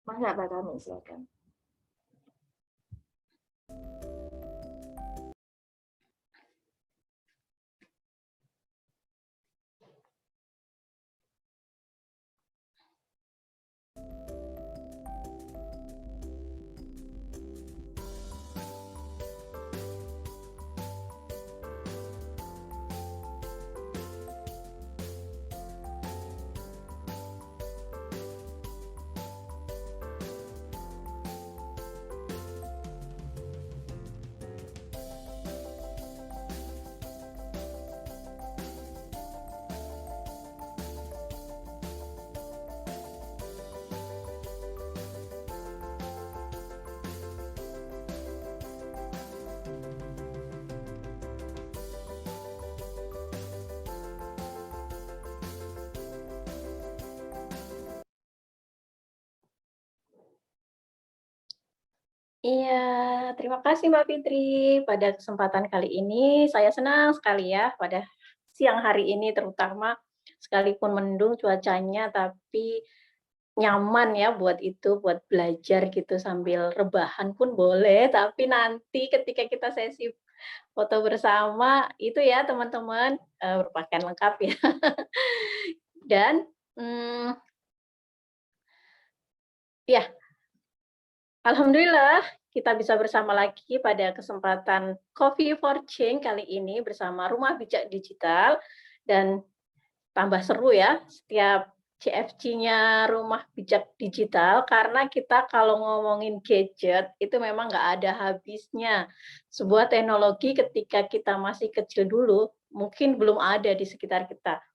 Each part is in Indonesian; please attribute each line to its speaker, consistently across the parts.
Speaker 1: Masa Pak Tami, silakan. Iya, terima kasih Mbak Fitri. Pada kesempatan kali ini saya senang sekali ya pada siang hari ini terutama sekalipun mendung cuacanya tapi nyaman ya buat itu, buat belajar gitu sambil rebahan pun boleh, tapi nanti ketika kita sesi foto bersama itu ya teman-teman, berpakaian lengkap ya. Dan, mmm, ya alhamdulillah, kita bisa bersama lagi pada kesempatan Coffee for Change kali ini bersama Rumah Bijak Digital dan tambah seru ya setiap CFC-nya Rumah Bijak Digital karena kita kalau ngomongin gadget itu memang nggak ada habisnya. Sebuah teknologi ketika kita masih kecil dulu mungkin belum ada di sekitar kita.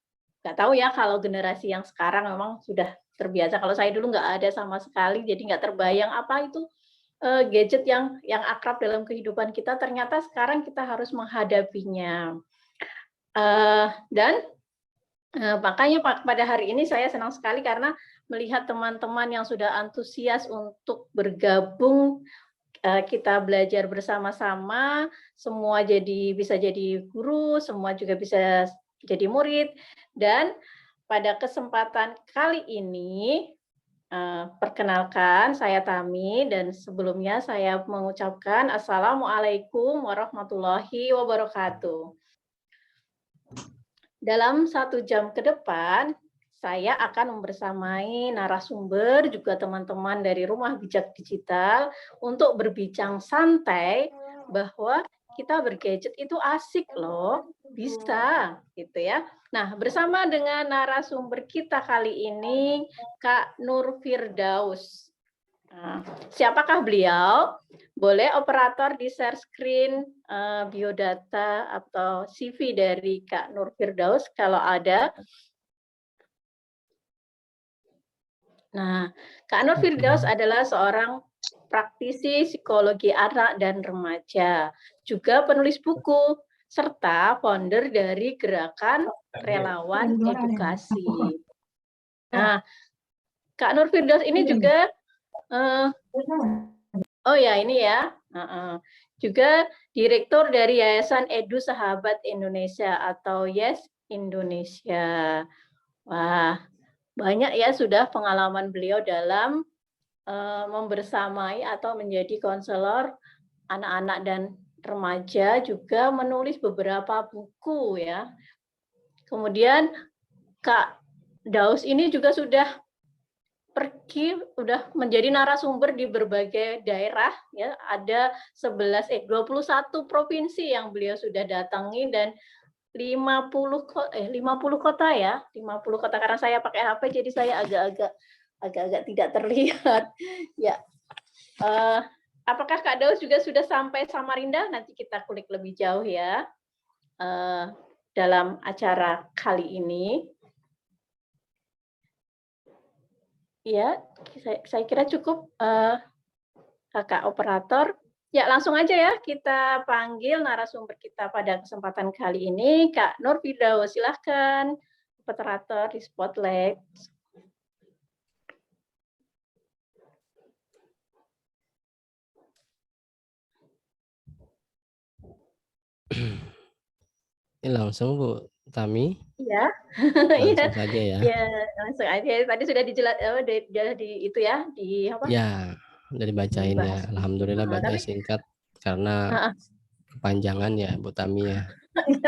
Speaker 1: Nggak tahu ya kalau generasi yang sekarang memang sudah terbiasa. Kalau saya dulu nggak ada sama sekali, jadi nggak terbayang apa itu gadget yang akrab dalam kehidupan kita, ternyata sekarang kita harus menghadapinya. Dan, makanya pada hari ini saya senang sekali karena melihat teman-teman yang sudah antusias untuk bergabung, kita belajar bersama-sama, semua bisa jadi guru, semua juga bisa jadi murid, dan pada kesempatan kali ini perkenalkan, saya Tami dan sebelumnya saya mengucapkan Assalamualaikum warahmatullahi wabarakatuh. Dalam 1 jam ke depan, saya akan membersamai narasumber, juga teman-teman dari Rumah Bijak Digital, untuk berbincang santai bahwa kita bergadget itu asik loh, bisa gitu ya. Nah, bersama dengan narasumber kita kali ini, Kak Nur Firdaus. Nah, siapakah beliau? Boleh operator di-share screen, biodata atau CV dari Kak Nur Firdaus kalau ada. Nah, Kak Nur Firdaus adalah seorang praktisi psikologi anak dan remaja, juga penulis buku, serta founder dari Gerakan Relawan Edukasi. Nah, Kak Nur Firdaus ini juga, oh ya ini ya, juga direktur dari Yayasan Edu Sahabat Indonesia atau YES Indonesia. Wah, banyak ya sudah pengalaman beliau dalam membersamai atau menjadi konselor anak-anak dan remaja, juga menulis beberapa buku ya. Kemudian Kak Daus ini juga sudah menjadi narasumber di berbagai daerah ya, ada 21 provinsi yang beliau sudah datangi dan 50 kota ya, 50 kota karena saya pakai HP jadi saya agak-agak tidak terlihat. Ya, apakah Kak Daus juga sudah sampai Samarinda? Nanti kita kulik lebih jauh ya, dalam acara kali ini. Ya, saya kira cukup, Kakak operator. Ya, langsung aja ya kita panggil narasumber kita pada kesempatan kali ini, Kak Nur Firdaus. Silahkan, operator di spotlight.
Speaker 2: Langsung Bu Tami,
Speaker 1: Iya. Iya.
Speaker 2: langsung saja ya.
Speaker 1: Iya, langsung aja. Tadi sudah udah di itu ya, di apa,
Speaker 2: Ya, udah dibacain ya.
Speaker 1: dibahas sedikit.
Speaker 2: Alhamdulillah
Speaker 1: Heeh,
Speaker 2: baca
Speaker 1: tapi
Speaker 2: singkat karena
Speaker 1: heeh.
Speaker 2: kepanjangan ya Bu Tami ya.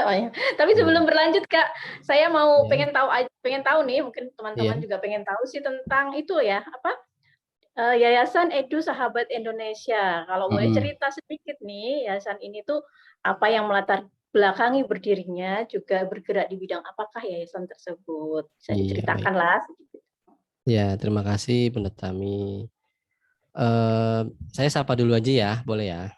Speaker 1: Oh ya. Tapi
Speaker 2: Hmm,
Speaker 1: sebelum berlanjut Kak, saya mau
Speaker 2: ya,
Speaker 1: pengen tahu nih, mungkin teman-teman
Speaker 2: iya.
Speaker 1: juga pengen tahu sih tentang itu ya, apa, Yayasan Edu Sahabat Indonesia. Kalau boleh
Speaker 2: Mm-mm.
Speaker 1: cerita sedikit nih, yayasan ini tuh apa yang melatar belakangi berdirinya, juga bergerak di bidang apakah yayasan tersebut? Bisa
Speaker 2: Iya baik.
Speaker 1: diceritakanlah sedikit.
Speaker 2: Ya terima kasih Bu Tami. Eh, saya sapa dulu aja ya, boleh ya?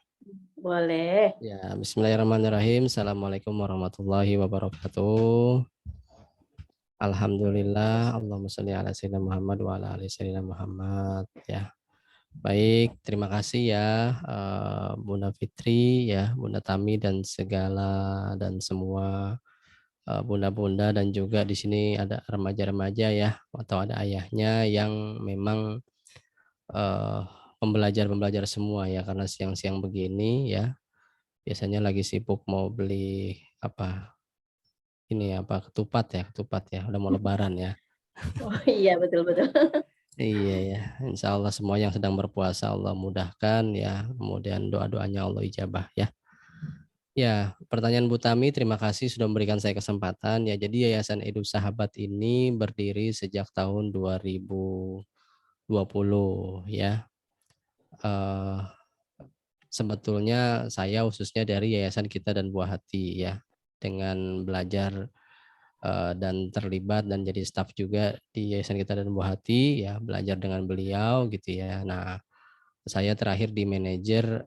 Speaker 1: Boleh.
Speaker 2: Ya, Bismillahirrahmanirrahim. Assalamualaikum warahmatullahi wabarakatuh. Alhamdulillah, Allahumma sholli ala sayyidina Muhammad wa ala ali sayyidina Muhammad. Ya, baik, terima kasih ya Bunda Fitri, ya Bunda Tami dan dan semua bunda-bunda dan juga di sini ada remaja-remaja ya atau ada ayahnya yang memang eh, pembelajar-pembelajar semua ya karena siang-siang begini ya biasanya lagi sibuk mau beli apa ini apa ketupat ya udah mau lebaran ya.
Speaker 1: Oh iya, betul betul.
Speaker 2: Iya ya, insya Allah semua yang sedang berpuasa Allah mudahkan ya, kemudian doa-doanya Allah ijabah ya. Ya, pertanyaan Bu Tami, terima kasih sudah memberikan saya kesempatan ya. Jadi Yayasan Edu Sahabat ini berdiri sejak tahun 2020 ya. Eh, Sebetulnya saya khususnya dari Yayasan Kita dan Buah Hati ya, dengan belajar dan terlibat dan jadi staf juga di Yayasan Kita dan Buah Hati ya, belajar dengan beliau gitu ya. Nah, saya terakhir di manajer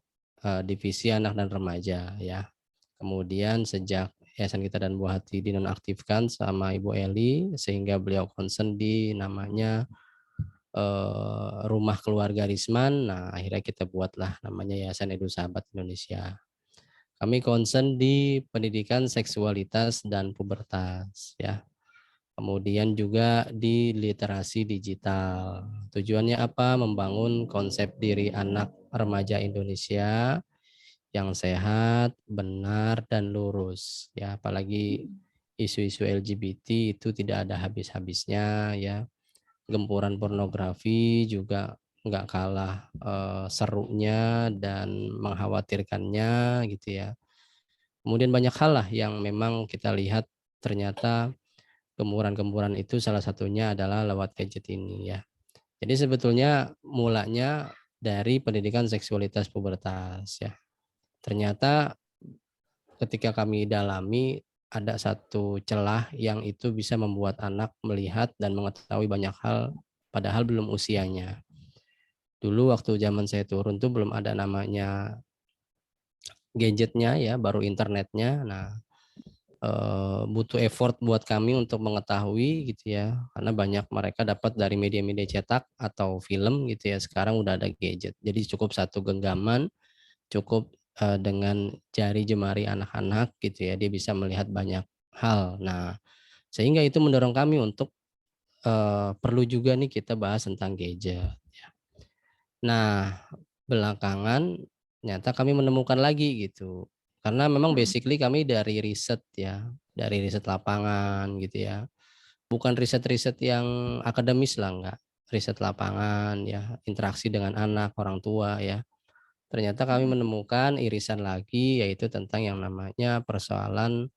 Speaker 2: divisi anak dan remaja ya. Kemudian sejak Yayasan Kita dan Buah Hati dinonaktifkan sama Ibu Eli sehingga beliau concern di namanya Rumah Keluarga Risman. Nah, akhirnya kita buatlah namanya Yayasan Edu Sahabat Indonesia. Kami concern di pendidikan seksualitas dan pubertas ya. Kemudian juga di literasi digital. Tujuannya apa? Membangun konsep diri anak remaja Indonesia yang sehat, benar, dan lurus. Ya, apalagi isu-isu LGBT itu tidak ada habis-habisnya ya. Gempuran pornografi juga nggak kalah serunya dan mengkhawatirkannya gitu ya. Kemudian banyak hal lah yang memang kita lihat ternyata gempuran-gempuran itu salah satunya adalah lewat gadget ini ya. Jadi sebetulnya mulanya dari pendidikan seksualitas pubertas ya. Ternyata ketika kami dalami ada satu celah yang itu bisa membuat anak melihat dan mengetahui banyak hal padahal belum usianya. Dulu waktu zaman saya turun tuh belum ada namanya gadgetnya ya, baru internetnya. Nah, butuh effort buat kami untuk mengetahui gitu ya, karena banyak mereka dapat dari media-media cetak atau film gitu ya. Sekarang udah ada gadget, jadi cukup satu genggaman, cukup dengan jari jemari anak-anak gitu ya, dia bisa melihat banyak hal. Nah, sehingga itu mendorong kami untuk perlu juga nih kita bahas tentang gadget. Nah, belakangan ternyata kami menemukan lagi gitu. Karena memang
Speaker 1: Mhm.
Speaker 2: basically kami dari riset ya, dari riset lapangan gitu ya. Bukan riset-riset yang akademis lah enggak. Riset lapangan ya, interaksi dengan anak, orang tua ya. Ternyata kami
Speaker 1: Mhm.
Speaker 2: menemukan irisan lagi yaitu tentang yang namanya persoalan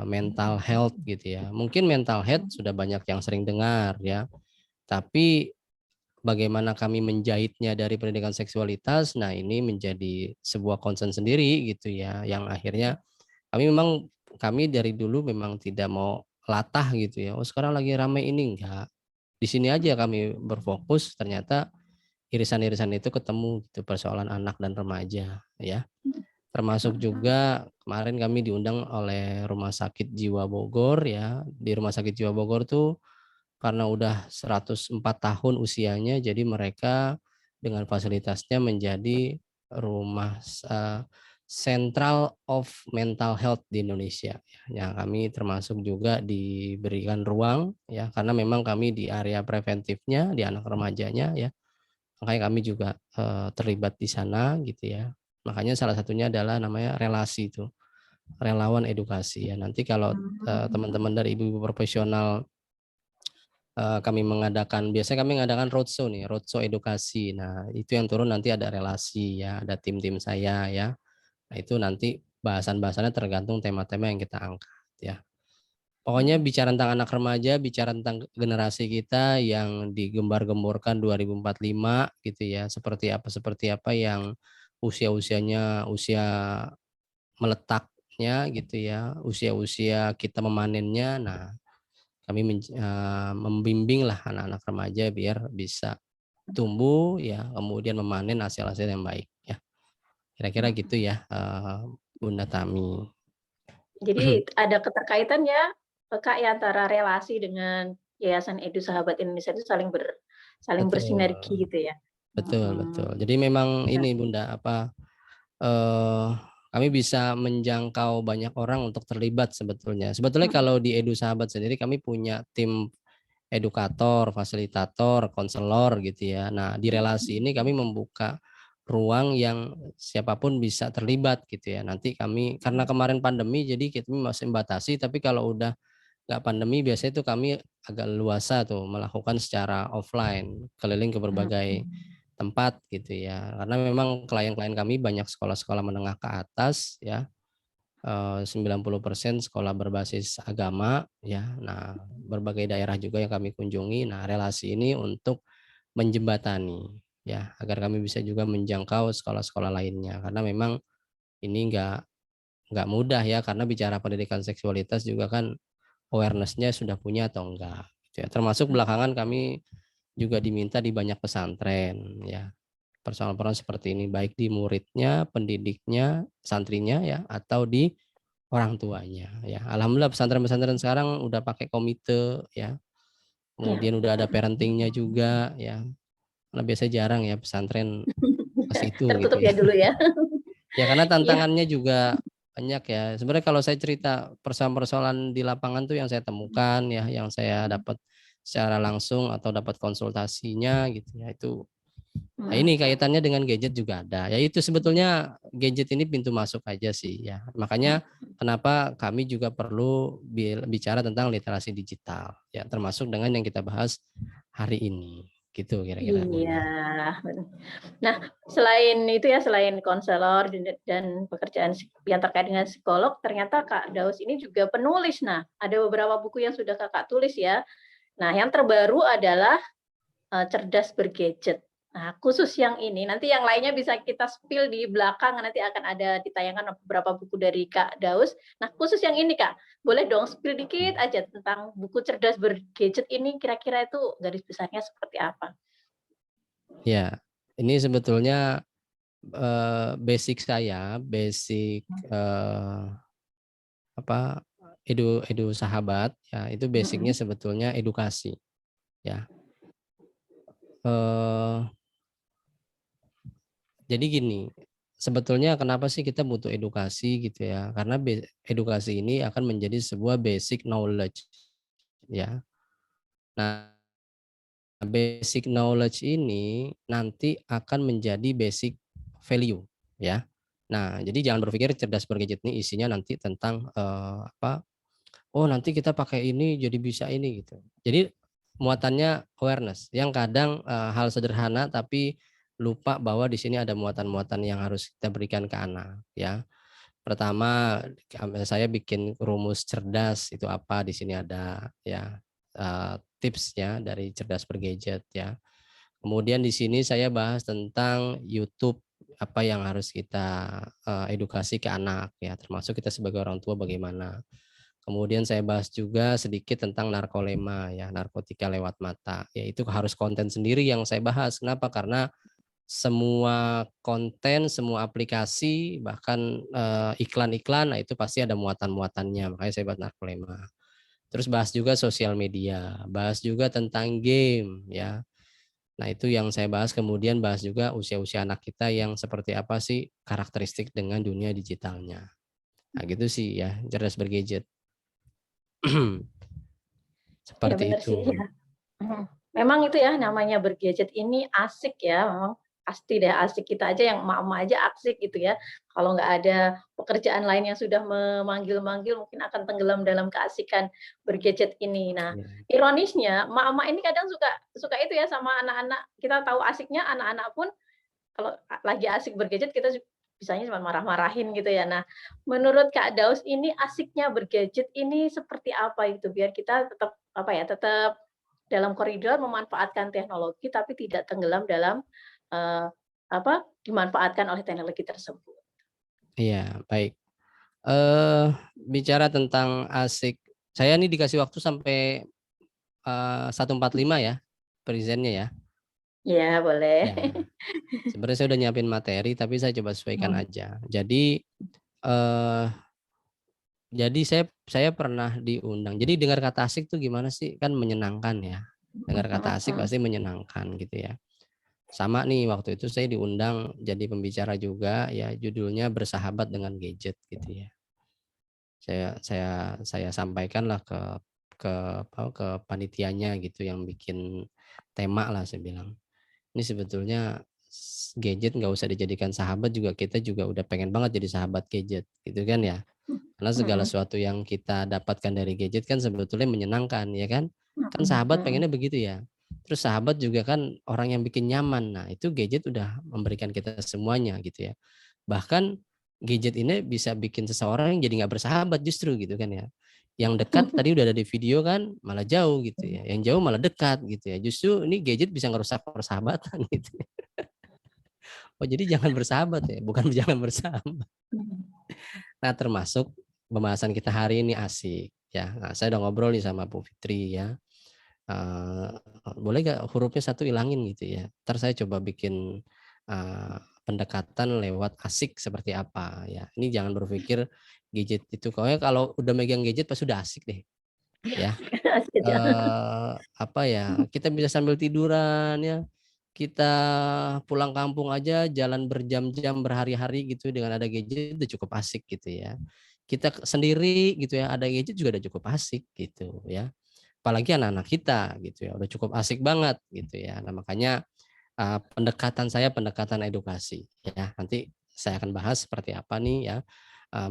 Speaker 2: mental health gitu ya. Mungkin mental health sudah banyak yang sering dengar ya. Tapi bagaimana kami menjahitnya dari pendidikan seksualitas, nah ini menjadi sebuah concern sendiri gitu ya, yang akhirnya kami dari dulu memang tidak mau latah gitu ya. Oh sekarang lagi ramai ini enggak. Di sini aja kami berfokus, ternyata irisan-irisan itu ketemu gitu persoalan anak dan remaja ya. Termasuk juga kemarin kami diundang oleh Rumah Sakit Jiwa Bogor ya. Di Rumah Sakit Jiwa Bogor tuh karena udah 104 tahun usianya, jadi mereka dengan fasilitasnya menjadi rumah Central of Mental Health di Indonesia. Ya, kami termasuk juga diberikan ruang ya, karena memang kami di area preventifnya di anak remajanya ya, makanya kami juga terlibat di sana gitu ya. Makanya salah satunya adalah namanya relasi itu. relawan edukasi ya. Nanti kalau teman-teman dari ibu-ibu profesional biasanya kami mengadakan roadshow nih, roadshow edukasi. Nah, itu yang turun nanti ada relasi ya, ada tim-tim saya ya. Nah, itu nanti bahasan-bahasannya tergantung tema-tema yang kita angkat ya. Pokoknya bicara tentang anak remaja, bicara tentang generasi kita yang digembar-gemborkan 2045 gitu ya. Seperti apa yang usia-usianya usia meletaknya gitu ya, usia-usia kita memanennya. Nah, kami membimbing lah anak-anak remaja biar bisa tumbuh ya, kemudian memanen hasil-hasil yang baik ya. Kira-kira gitu ya, Bunda Tami.
Speaker 1: Jadi ada keterkaitan ya, Kak, ya antara relasi dengan Yayasan Edu Sahabat Indonesia itu saling
Speaker 2: Betul,
Speaker 1: bersinergi gitu ya.
Speaker 2: betul. Jadi memang
Speaker 1: Nah,
Speaker 2: ini Bunda eh, kami bisa menjangkau banyak orang untuk terlibat sebetulnya. Sebetulnya kalau di Edu Sahabat sendiri kami punya tim edukator, fasilitator, konselor gitu ya. Nah, di relasi ini kami membuka ruang yang siapapun bisa terlibat gitu ya. Nanti kami karena kemarin pandemi jadi kita masih membatasi, tapi kalau udah nggak pandemi biasanya itu kami agak luasa tuh melakukan secara offline, keliling ke berbagai tempat gitu ya. Karena memang klien-klien kami banyak sekolah-sekolah menengah ke atas ya. 90% sekolah berbasis agama ya. Nah, berbagai daerah juga yang kami kunjungi. Nah, relasi ini untuk menjembatani ya agar kami bisa juga menjangkau sekolah-sekolah lainnya karena memang ini nggak mudah ya karena bicara pendidikan seksualitas juga kan awareness-nya sudah punya atau enggak gitu ya. Termasuk belakangan kami juga diminta di banyak pesantren ya. Persoalan-persoalan seperti ini baik di muridnya, pendidiknya, santrinya ya atau di orang tuanya ya. Alhamdulillah pesantren-pesantren sekarang udah pakai komite ya.
Speaker 1: ya.
Speaker 2: Kemudian udah ada parentingnya juga ya. Karena biasanya jarang ya pesantren ke situ gitu
Speaker 1: Tertutup
Speaker 2: ya.
Speaker 1: ya dulu ya.
Speaker 2: Ya karena
Speaker 1: Iya.
Speaker 2: tantangannya juga banyak ya. Sebenarnya kalau saya cerita persoalan-persoalan di lapangan tuh yang saya temukan ya, yang saya dapat secara langsung atau dapat konsultasinya gitu ya itu. Nah ini kaitannya dengan gadget juga ada. Ya itu sebetulnya gadget ini pintu masuk aja sih ya. Makanya kenapa kami juga perlu bicara tentang literasi digital ya termasuk dengan yang kita bahas hari ini. Gitu kira-kira
Speaker 1: Iya.
Speaker 2: Bunda.
Speaker 1: Nah, selain itu ya, selain konselor dan pekerjaan yang terkait dengan psikolog, ternyata Kak Daus ini juga penulis. Nah, ada beberapa buku yang sudah Kakak tulis ya. Nah, yang terbaru adalah Cerdas Bergadget. Nah, khusus yang ini, nanti yang lainnya bisa kita spill di belakang, nanti akan ada ditayangkan beberapa buku dari Kak Daus. Nah, khusus yang ini Kak, boleh dong spill dikit aja tentang buku Cerdas Bergadget ini, kira-kira itu garis besarnya seperti apa?
Speaker 2: Ya, ini sebetulnya basic saya, basic apa edu sahabat ya itu basicnya sebetulnya edukasi ya. Eh, jadi gini, sebetulnya kenapa sih kita butuh edukasi gitu ya? Karena edukasi ini akan menjadi sebuah basic knowledge ya. Nah, basic knowledge ini nanti akan menjadi basic value ya. Nah, jadi jangan berpikir cerdas bergadget ini isinya nanti tentang oh nanti kita pakai ini jadi bisa ini gitu. Jadi muatannya awareness yang kadang hal sederhana tapi lupa bahwa di sini ada muatan-muatan yang harus kita berikan ke anak ya. Pertama saya bikin rumus cerdas itu apa di sini ada ya tipsnya dari cerdas bergadget ya. Kemudian di sini saya bahas tentang YouTube apa yang harus kita edukasi ke anak ya termasuk kita sebagai orang tua bagaimana. Kemudian saya bahas juga sedikit tentang narkolema ya, narkotika lewat mata. Ya itu harus konten sendiri yang saya bahas. Kenapa? Karena semua konten, semua aplikasi, bahkan iklan-iklan, nah itu pasti ada muatan-muatannya. Makanya saya bahas narkolema. Terus bahas juga sosial media, bahas juga tentang game ya. Nah itu yang saya bahas. Kemudian bahas juga usia-usia anak kita yang seperti apa sih karakteristik dengan dunia digitalnya. Nah gitu sih ya, cerdas bergadget.
Speaker 1: Ya
Speaker 2: Seperti
Speaker 1: benar
Speaker 2: itu.
Speaker 1: sih ya. Memang itu ya namanya bergadget ini asik ya memang. pasti deh asik, kita aja yang emak-emak aja asik gitu ya. Kalau nggak ada pekerjaan lain yang sudah memanggil-manggil mungkin akan tenggelam dalam keasikan bergadget ini. Nah,
Speaker 2: Iya.
Speaker 1: ironisnya emak-emak ini kadang suka suka itu ya sama anak-anak, kita tahu asiknya anak-anak pun kalau lagi asik bergadget kita bisanya cuma marah-marahin gitu ya. Nah, menurut Kak Daus ini asiknya bergadget ini seperti apa itu? Biar kita tetap apa ya, tetap dalam koridor memanfaatkan teknologi tapi tidak tenggelam dalam, eee, apa, dimanfaatkan oleh teknologi tersebut.
Speaker 2: Iya, baik. Eh, Bicara tentang asik, saya nih dikasih waktu sampai 1:45 ya, presentnya ya.
Speaker 1: Iya boleh.
Speaker 2: Ya, sebenarnya saya udah nyiapin materi, tapi saya coba sesuaikan
Speaker 1: Mhm,
Speaker 2: aja. Eh, jadi saya pernah diundang. Jadi dengar kata asik tuh gimana sih? Kan menyenangkan ya. Dengar kata
Speaker 1: mhm
Speaker 2: asik
Speaker 1: mhm.
Speaker 2: pasti menyenangkan gitu ya. Sama nih waktu itu saya diundang jadi pembicara juga ya, judulnya bersahabat dengan gadget gitu ya. Saya sampaikanlah ke panitianya gitu yang bikin tema lah, saya bilang. Ini sebetulnya gadget nggak usah dijadikan sahabat juga, kita juga udah pengen banget jadi sahabat gadget gitu kan ya. Karena segala
Speaker 1: Mhm,
Speaker 2: sesuatu yang kita dapatkan dari gadget kan sebetulnya menyenangkan ya kan. Kan
Speaker 1: mhm
Speaker 2: sahabat
Speaker 1: mhm.
Speaker 2: pengennya begitu ya. Terus sahabat juga kan orang yang bikin nyaman. Nah, itu gadget udah memberikan kita semuanya gitu ya. Bahkan gadget ini bisa bikin seseorang yang jadi nggak bersahabat justru gitu kan ya. Yang dekat tadi udah ada di video kan malah jauh gitu ya. Yang jauh malah dekat gitu ya. Justru ini gadget bisa ngerusak persahabatan gitu. Oh, jadi jangan bersahabat ya, bukan jangan bersahabat. Nah, termasuk pembahasan kita hari ini asik ya. Nah, saya udah ngobrol nih sama Bu Fitri ya. Eh, Boleh gak hurufnya satu ilangin gitu ya. Ntar saya coba bikin eh, pendekatan lewat asik seperti apa ya. Ini jangan berpikir gadget itu kalau udah megang gadget pas sudah asik deh ya.
Speaker 1: Asik aja.
Speaker 2: Apa ya, kita bisa sambil tiduran ya, kita pulang kampung aja jalan berjam-jam, berhari-hari gitu dengan ada gadget udah cukup asik gitu ya. Kita sendiri gitu ya, ada gadget juga udah cukup asik gitu ya. Apalagi anak-anak kita gitu ya, udah cukup asik banget gitu ya. Nah, makanya pendekatan saya pendekatan edukasi ya. Nanti saya akan bahas seperti apa nih ya,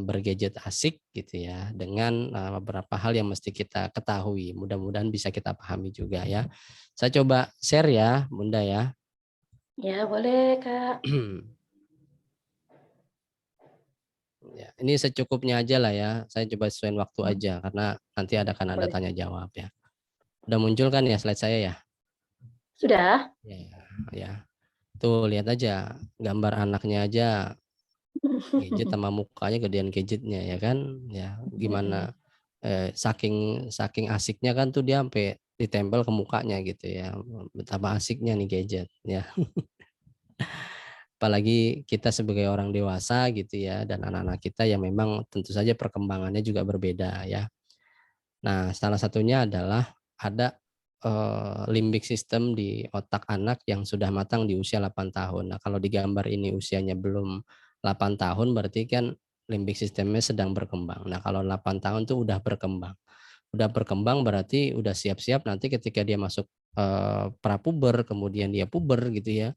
Speaker 2: bergadget asik gitu ya, dengan beberapa hal yang mesti kita ketahui. Mudah-mudahan bisa kita pahami juga ya. Saya coba share ya, Bunda ya.
Speaker 1: Ya boleh Kak.
Speaker 2: Ya, ini secukupnya aja lah ya. Saya coba sesuaiin waktu
Speaker 1: Mhm,
Speaker 2: aja karena nanti ada
Speaker 1: boleh.
Speaker 2: tanya jawab ya. Udah muncul kan ya slide saya ya?
Speaker 1: Sudah?
Speaker 2: Ya, ya. Tuh lihat aja gambar anaknya aja gadget sama mukanya gedean gadgetnya ya kan, ya
Speaker 1: Mhm.
Speaker 2: gimana, saking saking asiknya kan tuh dia sampai ditempel ke mukanya gitu ya, betapa asiknya nih gadget ya. Apalagi kita sebagai orang dewasa gitu ya dan anak-anak kita yang memang tentu saja perkembangannya juga berbeda ya. Nah, salah satunya adalah ada, limbik system di otak anak yang sudah matang di usia 8 tahun. Nah, kalau di gambar ini usianya belum 8 tahun berarti kan limbik sistemnya sedang berkembang. Nah, kalau 8 tahun tuh udah berkembang. Udah berkembang berarti udah siap-siap nanti ketika dia masuk, prapuber, kemudian dia puber gitu ya.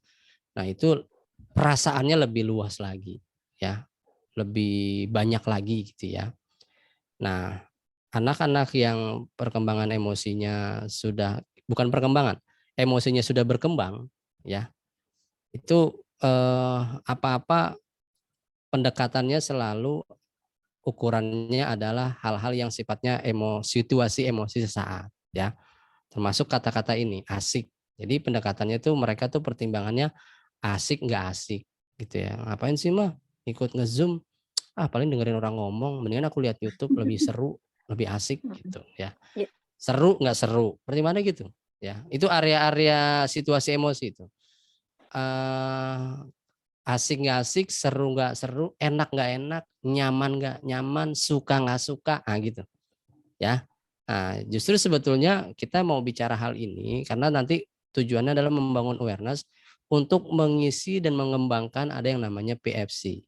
Speaker 2: Nah, itu perasaannya lebih luas lagi ya, lebih banyak lagi gitu ya. Nah, anak-anak yang perkembangan emosinya sudah bukan perkembangan, emosinya sudah berkembang ya, itu, apa-apa pendekatannya selalu ukurannya adalah hal-hal yang sifatnya situasi emosi sesaat ya, termasuk kata-kata ini, asik. Jadi pendekatannya tuh mereka tuh pertimbangannya asik nggak asik gitu ya, "Ngapain sih Mah ikut nge-Zoom? Ah, paling dengerin orang ngomong, mendingan aku lihat YouTube lebih seru, lebih asik,"
Speaker 1: Mhm.
Speaker 2: gitu ya.
Speaker 1: Ya.
Speaker 2: Seru nggak seru, pertimbangannya gitu, ya. Itu area-area situasi emosi itu. Eee, Asik nggak asik, seru nggak seru, enak nggak enak, nyaman nggak nyaman, suka nggak suka, gitu, ya. Nah, justru sebetulnya kita mau bicara hal ini karena nanti tujuannya adalah membangun awareness untuk mengisi dan mengembangkan ada yang namanya PFC.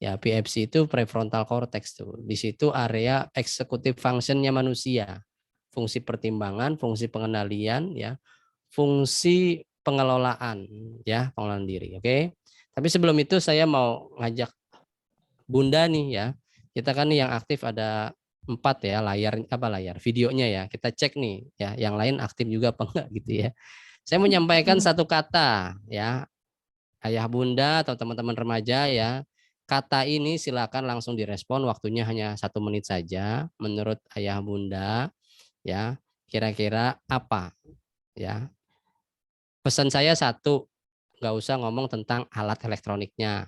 Speaker 2: Ya, PFC itu prefrontal cortex tuh. Di situ area executive functionnya manusia. Fungsi pertimbangan, fungsi pengendalian, ya, fungsi pengelolaan ya, pengelolaan diri. Oke. Tapi sebelum itu saya mau ngajak Bunda nih ya. Kita kan nih yang aktif ada 4 ya layar videonya ya. Kita cek nih ya, yang lain aktif juga apa enggak gitu ya. Saya menyampaikan satu kata ya, ayah bunda atau teman-teman remaja ya. Kata ini silakan langsung direspon, waktunya hanya 1 menit saja. Menurut ayah bunda ya, kira-kira apa ya? Pesan saya 1, nggak usah ngomong tentang alat elektroniknya.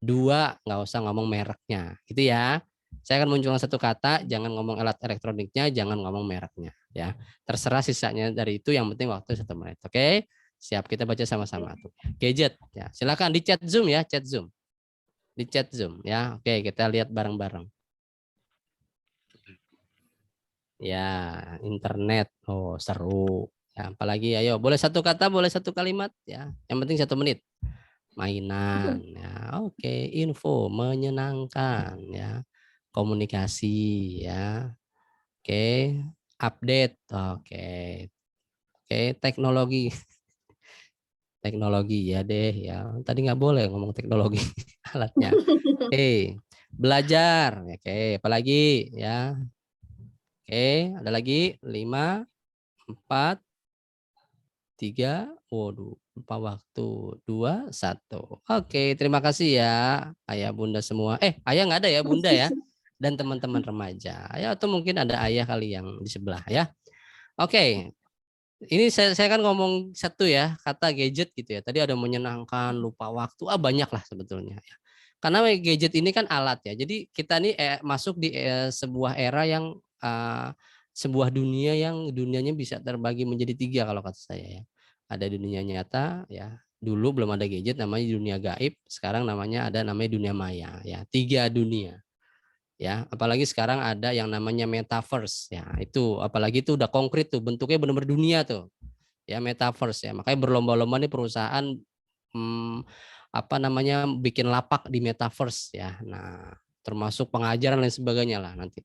Speaker 2: 2, nggak usah ngomong mereknya, gitu ya. Saya akan munculkan satu kata, jangan ngomong alat elektroniknya, jangan ngomong mereknya, ya. Terserah sisanya dari itu, yang penting waktu 1 menit. Oke, siap, kita baca sama-sama tuh. Gadget, ya. Silakan di chat Zoom ya, chat Zoom, di chat Zoom ya. Oke, kita lihat bareng-bareng. Ya, internet, oh seru. Ya, apalagi, ayo, boleh satu kata, boleh satu kalimat, ya. Yang penting 1 menit. Mainan, ya, oke, info, menyenangkan, ya, komunikasi, ya, oke, update, oke, teknologi, teknologi ya deh, ya, tadi nggak boleh ngomong teknologi alatnya, oke, belajar, oke, apalagi, ya, oke, ada lagi 5, 4, 3, waduh, lupa waktu, 2, 1. Oke, terima kasih ya, ayah bunda semua. Ayah nggak ada ya, bunda ya, dan teman-teman remaja. Ya, atau mungkin ada ayah kali yang di sebelah ya. Oke, ini saya kan ngomong satu ya, kata gadget gitu ya. Tadi ada menyenangkan, lupa waktu, banyak lah sebetulnya. Ya. Karena gadget ini kan alat ya. Jadi kita nih masuk di sebuah era yang sebuah dunia yang dunianya bisa terbagi menjadi 3 kalau kata saya ya. Ada dunia nyata ya. Dulu belum ada gadget namanya dunia gaib. Sekarang namanya dunia maya ya. 3 dunia ya. Apalagi sekarang ada yang namanya metaverse ya. Itu apalagi itu udah konkret tuh, bentuknya benar-benar dunia tuh. Ya, metaverse ya. Makanya berlomba-lomba nih perusahaan bikin lapak di metaverse ya. Nah, termasuk pengajaran dan sebagainya lah nanti.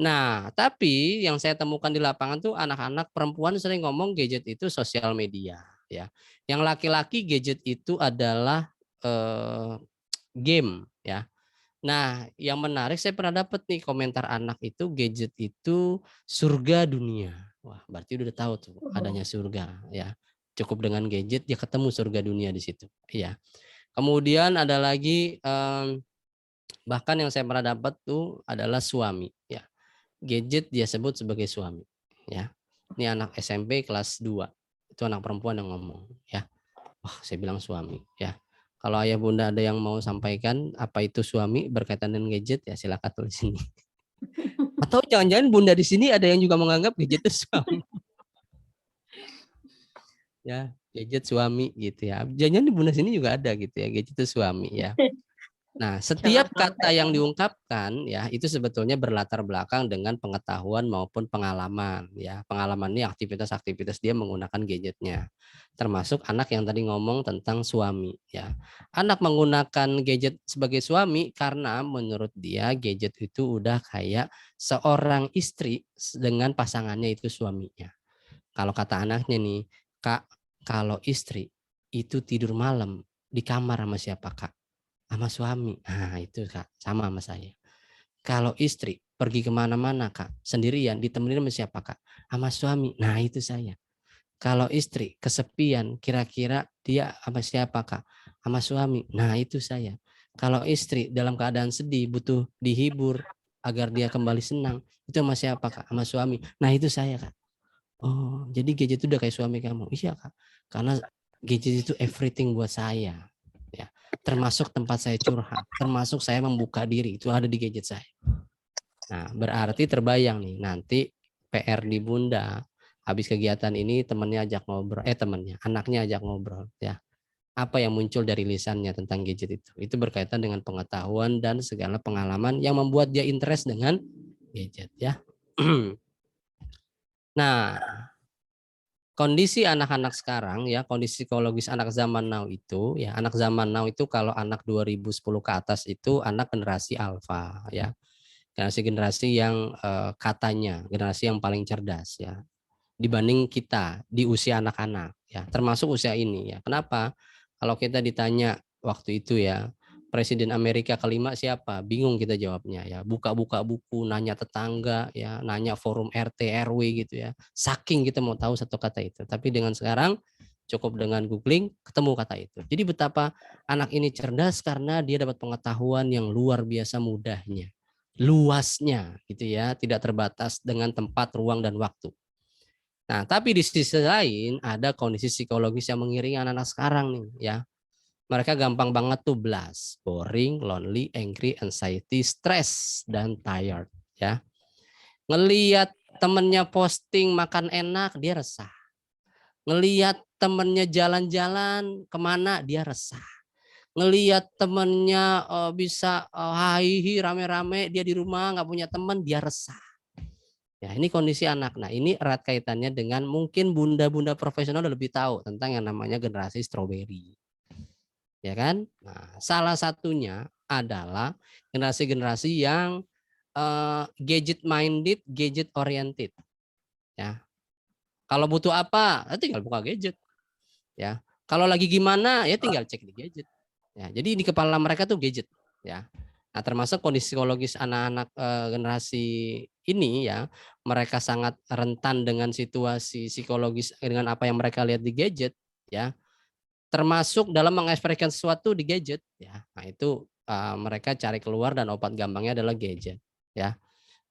Speaker 2: Nah, tapi yang saya temukan di lapangan tuh anak-anak perempuan sering ngomong gadget itu sosial media ya. Yang laki-laki gadget itu adalah game ya. Nah, yang menarik saya pernah dapat nih komentar anak itu gadget itu surga dunia. Wah, berarti udah tahu tuh adanya surga ya. Cukup dengan gadget dia ketemu surga dunia di situ. Iya. Kemudian ada lagi bahkan yang saya pernah dapat tuh adalah suami ya. Gadget dia sebut sebagai suami ya. Ini anak SMP kelas 2. Itu anak perempuan yang ngomong ya. Wah, saya bilang suami ya. Kalau ayah bunda ada yang mau sampaikan apa itu suami berkaitan dengan gadget ya silakan tulis sini. Atau jangan-jangan bunda di sini ada yang juga menganggap gadget itu suami. Ya, gadget suami gitu ya. Jangan-jangan di bunda sini juga ada gitu ya, gadget itu suami ya. Nah,
Speaker 1: Jangan
Speaker 2: setiap kata
Speaker 1: sampai
Speaker 2: yang
Speaker 1: ya.
Speaker 2: diungkapkan ya itu sebetulnya berlatar belakang dengan pengetahuan maupun pengalaman ya. Pengalaman ini aktivitas-aktivitas dia menggunakan gadgetnya. Termasuk anak yang tadi ngomong tentang suami ya. Anak menggunakan gadget sebagai suami karena menurut dia gadget itu udah kayak seorang istri dengan pasangannya itu suaminya. Kalau kata anaknya nih, Kak, kalau istri itu tidur malam di kamar sama siapa, Kak? Sama suami. Nah, itu Kak, sama sama saya. Kalau istri pergi kemana-mana Kak, sendirian, ditemenin sama siapa Kak? Sama suami. Nah, itu saya. Kalau istri kesepian, kira-kira dia sama siapa Kak? Sama suami. Nah, itu saya. Kalau istri dalam keadaan sedih, butuh dihibur agar dia kembali senang, itu sama siapa Kak? Sama suami. Nah, itu saya Kak. Oh, jadi gadget itu udah kayak suami kamu. Iya Kak, karena gadget itu everything buat saya. Ya, termasuk tempat saya curhat, termasuk saya membuka diri, itu ada di gadget saya. Nah, berarti terbayang nih, nanti PR di bunda, habis kegiatan ini temannya ajak ngobrol, anaknya ajak ngobrol, ya. Apa yang muncul dari lisannya tentang gadget itu? Itu berkaitan dengan pengetahuan dan segala pengalaman yang membuat dia interest dengan gadget, ya. Nah, kondisi anak-anak sekarang ya, kondisi psikologis anak zaman now itu ya, anak zaman now itu kalau anak 2010 ke atas itu anak generasi alfa ya. Generasi-generasi yang katanya generasi yang paling cerdas ya. dibanding kita di usia anak-anak ya, termasuk usia ini ya. Kenapa? Kalau kita ditanya waktu itu ya, Presiden Amerika kelima siapa? Bingung kita jawabnya ya. Buka-buka buku, nanya tetangga ya, nanya forum RT RW gitu ya. Saking kita mau tahu satu kata itu. Tapi dengan sekarang cukup dengan googling ketemu kata itu. Jadi betapa anak ini cerdas karena dia dapat pengetahuan yang luar biasa mudahnya. Luasnya gitu ya, tidak terbatas dengan tempat, ruang dan waktu. Nah, tapi di sisi lain ada kondisi psikologis yang mengiringi anak-anak sekarang nih ya. Mereka gampang banget tuh blast, boring, lonely, angry, anxiety, stress, dan tired ya. Ngeliat temennya posting makan enak, dia resah. Ngeliat temennya jalan-jalan kemana, dia resah. Ngeliat temennya bisa hihi rame-rame, dia di rumah nggak punya teman, dia resah. Ya, ini kondisi anak. Nah, ini erat kaitannya dengan mungkin bunda-bunda profesional udah lebih tahu tentang yang namanya generasi strawberry. Ya kan? Nah, salah satunya adalah generasi-generasi yang gadget minded, gadget oriented. Ya. Kalau butuh apa, tinggal buka gadget. Ya. Kalau lagi gimana, ya tinggal cek di gadget. Ya, jadi di kepala mereka tuh gadget. Ya. Nah, termasuk kondisi psikologis anak-anak generasi ini ya, mereka sangat rentan dengan situasi psikologis dengan apa yang mereka lihat di gadget, ya. Termasuk dalam mengekspresikan sesuatu di gadget, ya. Nah, itu mereka cari keluar dan obat gampangnya adalah gadget, ya.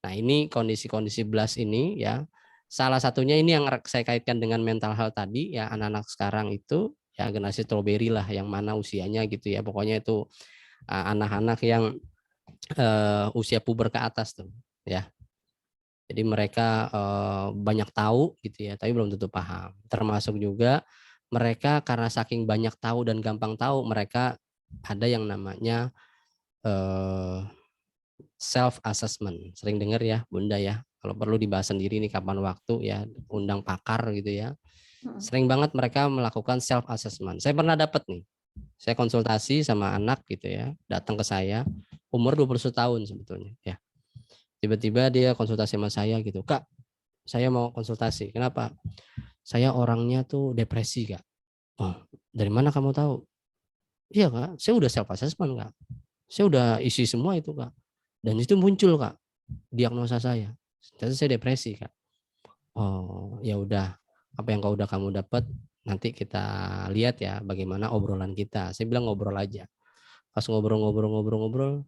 Speaker 2: Nah, ini kondisi-kondisi blast ini ya. Salah satunya ini yang saya kaitkan dengan mental health tadi ya, anak-anak sekarang itu ya generasi strawberry lah yang mana usianya gitu ya. Pokoknya itu anak-anak yang usia puber ke atas tuh ya. Jadi mereka banyak tahu gitu ya, tapi belum tentu paham. Termasuk juga mereka karena saking banyak tahu dan gampang tahu, mereka ada yang namanya self assessment. Sering dengar ya, Bunda ya. Kalau perlu dibahas sendiri nih kapan waktu ya, undang pakar gitu ya. Sering banget mereka melakukan self assessment. Saya pernah dapat nih. Saya konsultasi sama anak gitu ya, datang ke saya, umur 21 tahun sebetulnya ya. Tiba-tiba dia konsultasi sama saya gitu, Kak, saya mau konsultasi. Kenapa? Saya orangnya tuh depresi, Kak. Oh, dari mana kamu tahu? Iya, Kak, saya udah self assessment, Kak. Saya udah isi semua itu, Kak. Dan itu muncul, Kak, diagnosa saya. Ternyata saya depresi, Kak. Oh, ya udah. Apa yang udah kamu dapat, nanti kita lihat ya bagaimana obrolan kita. Saya bilang ngobrol aja. Pas ngobrol,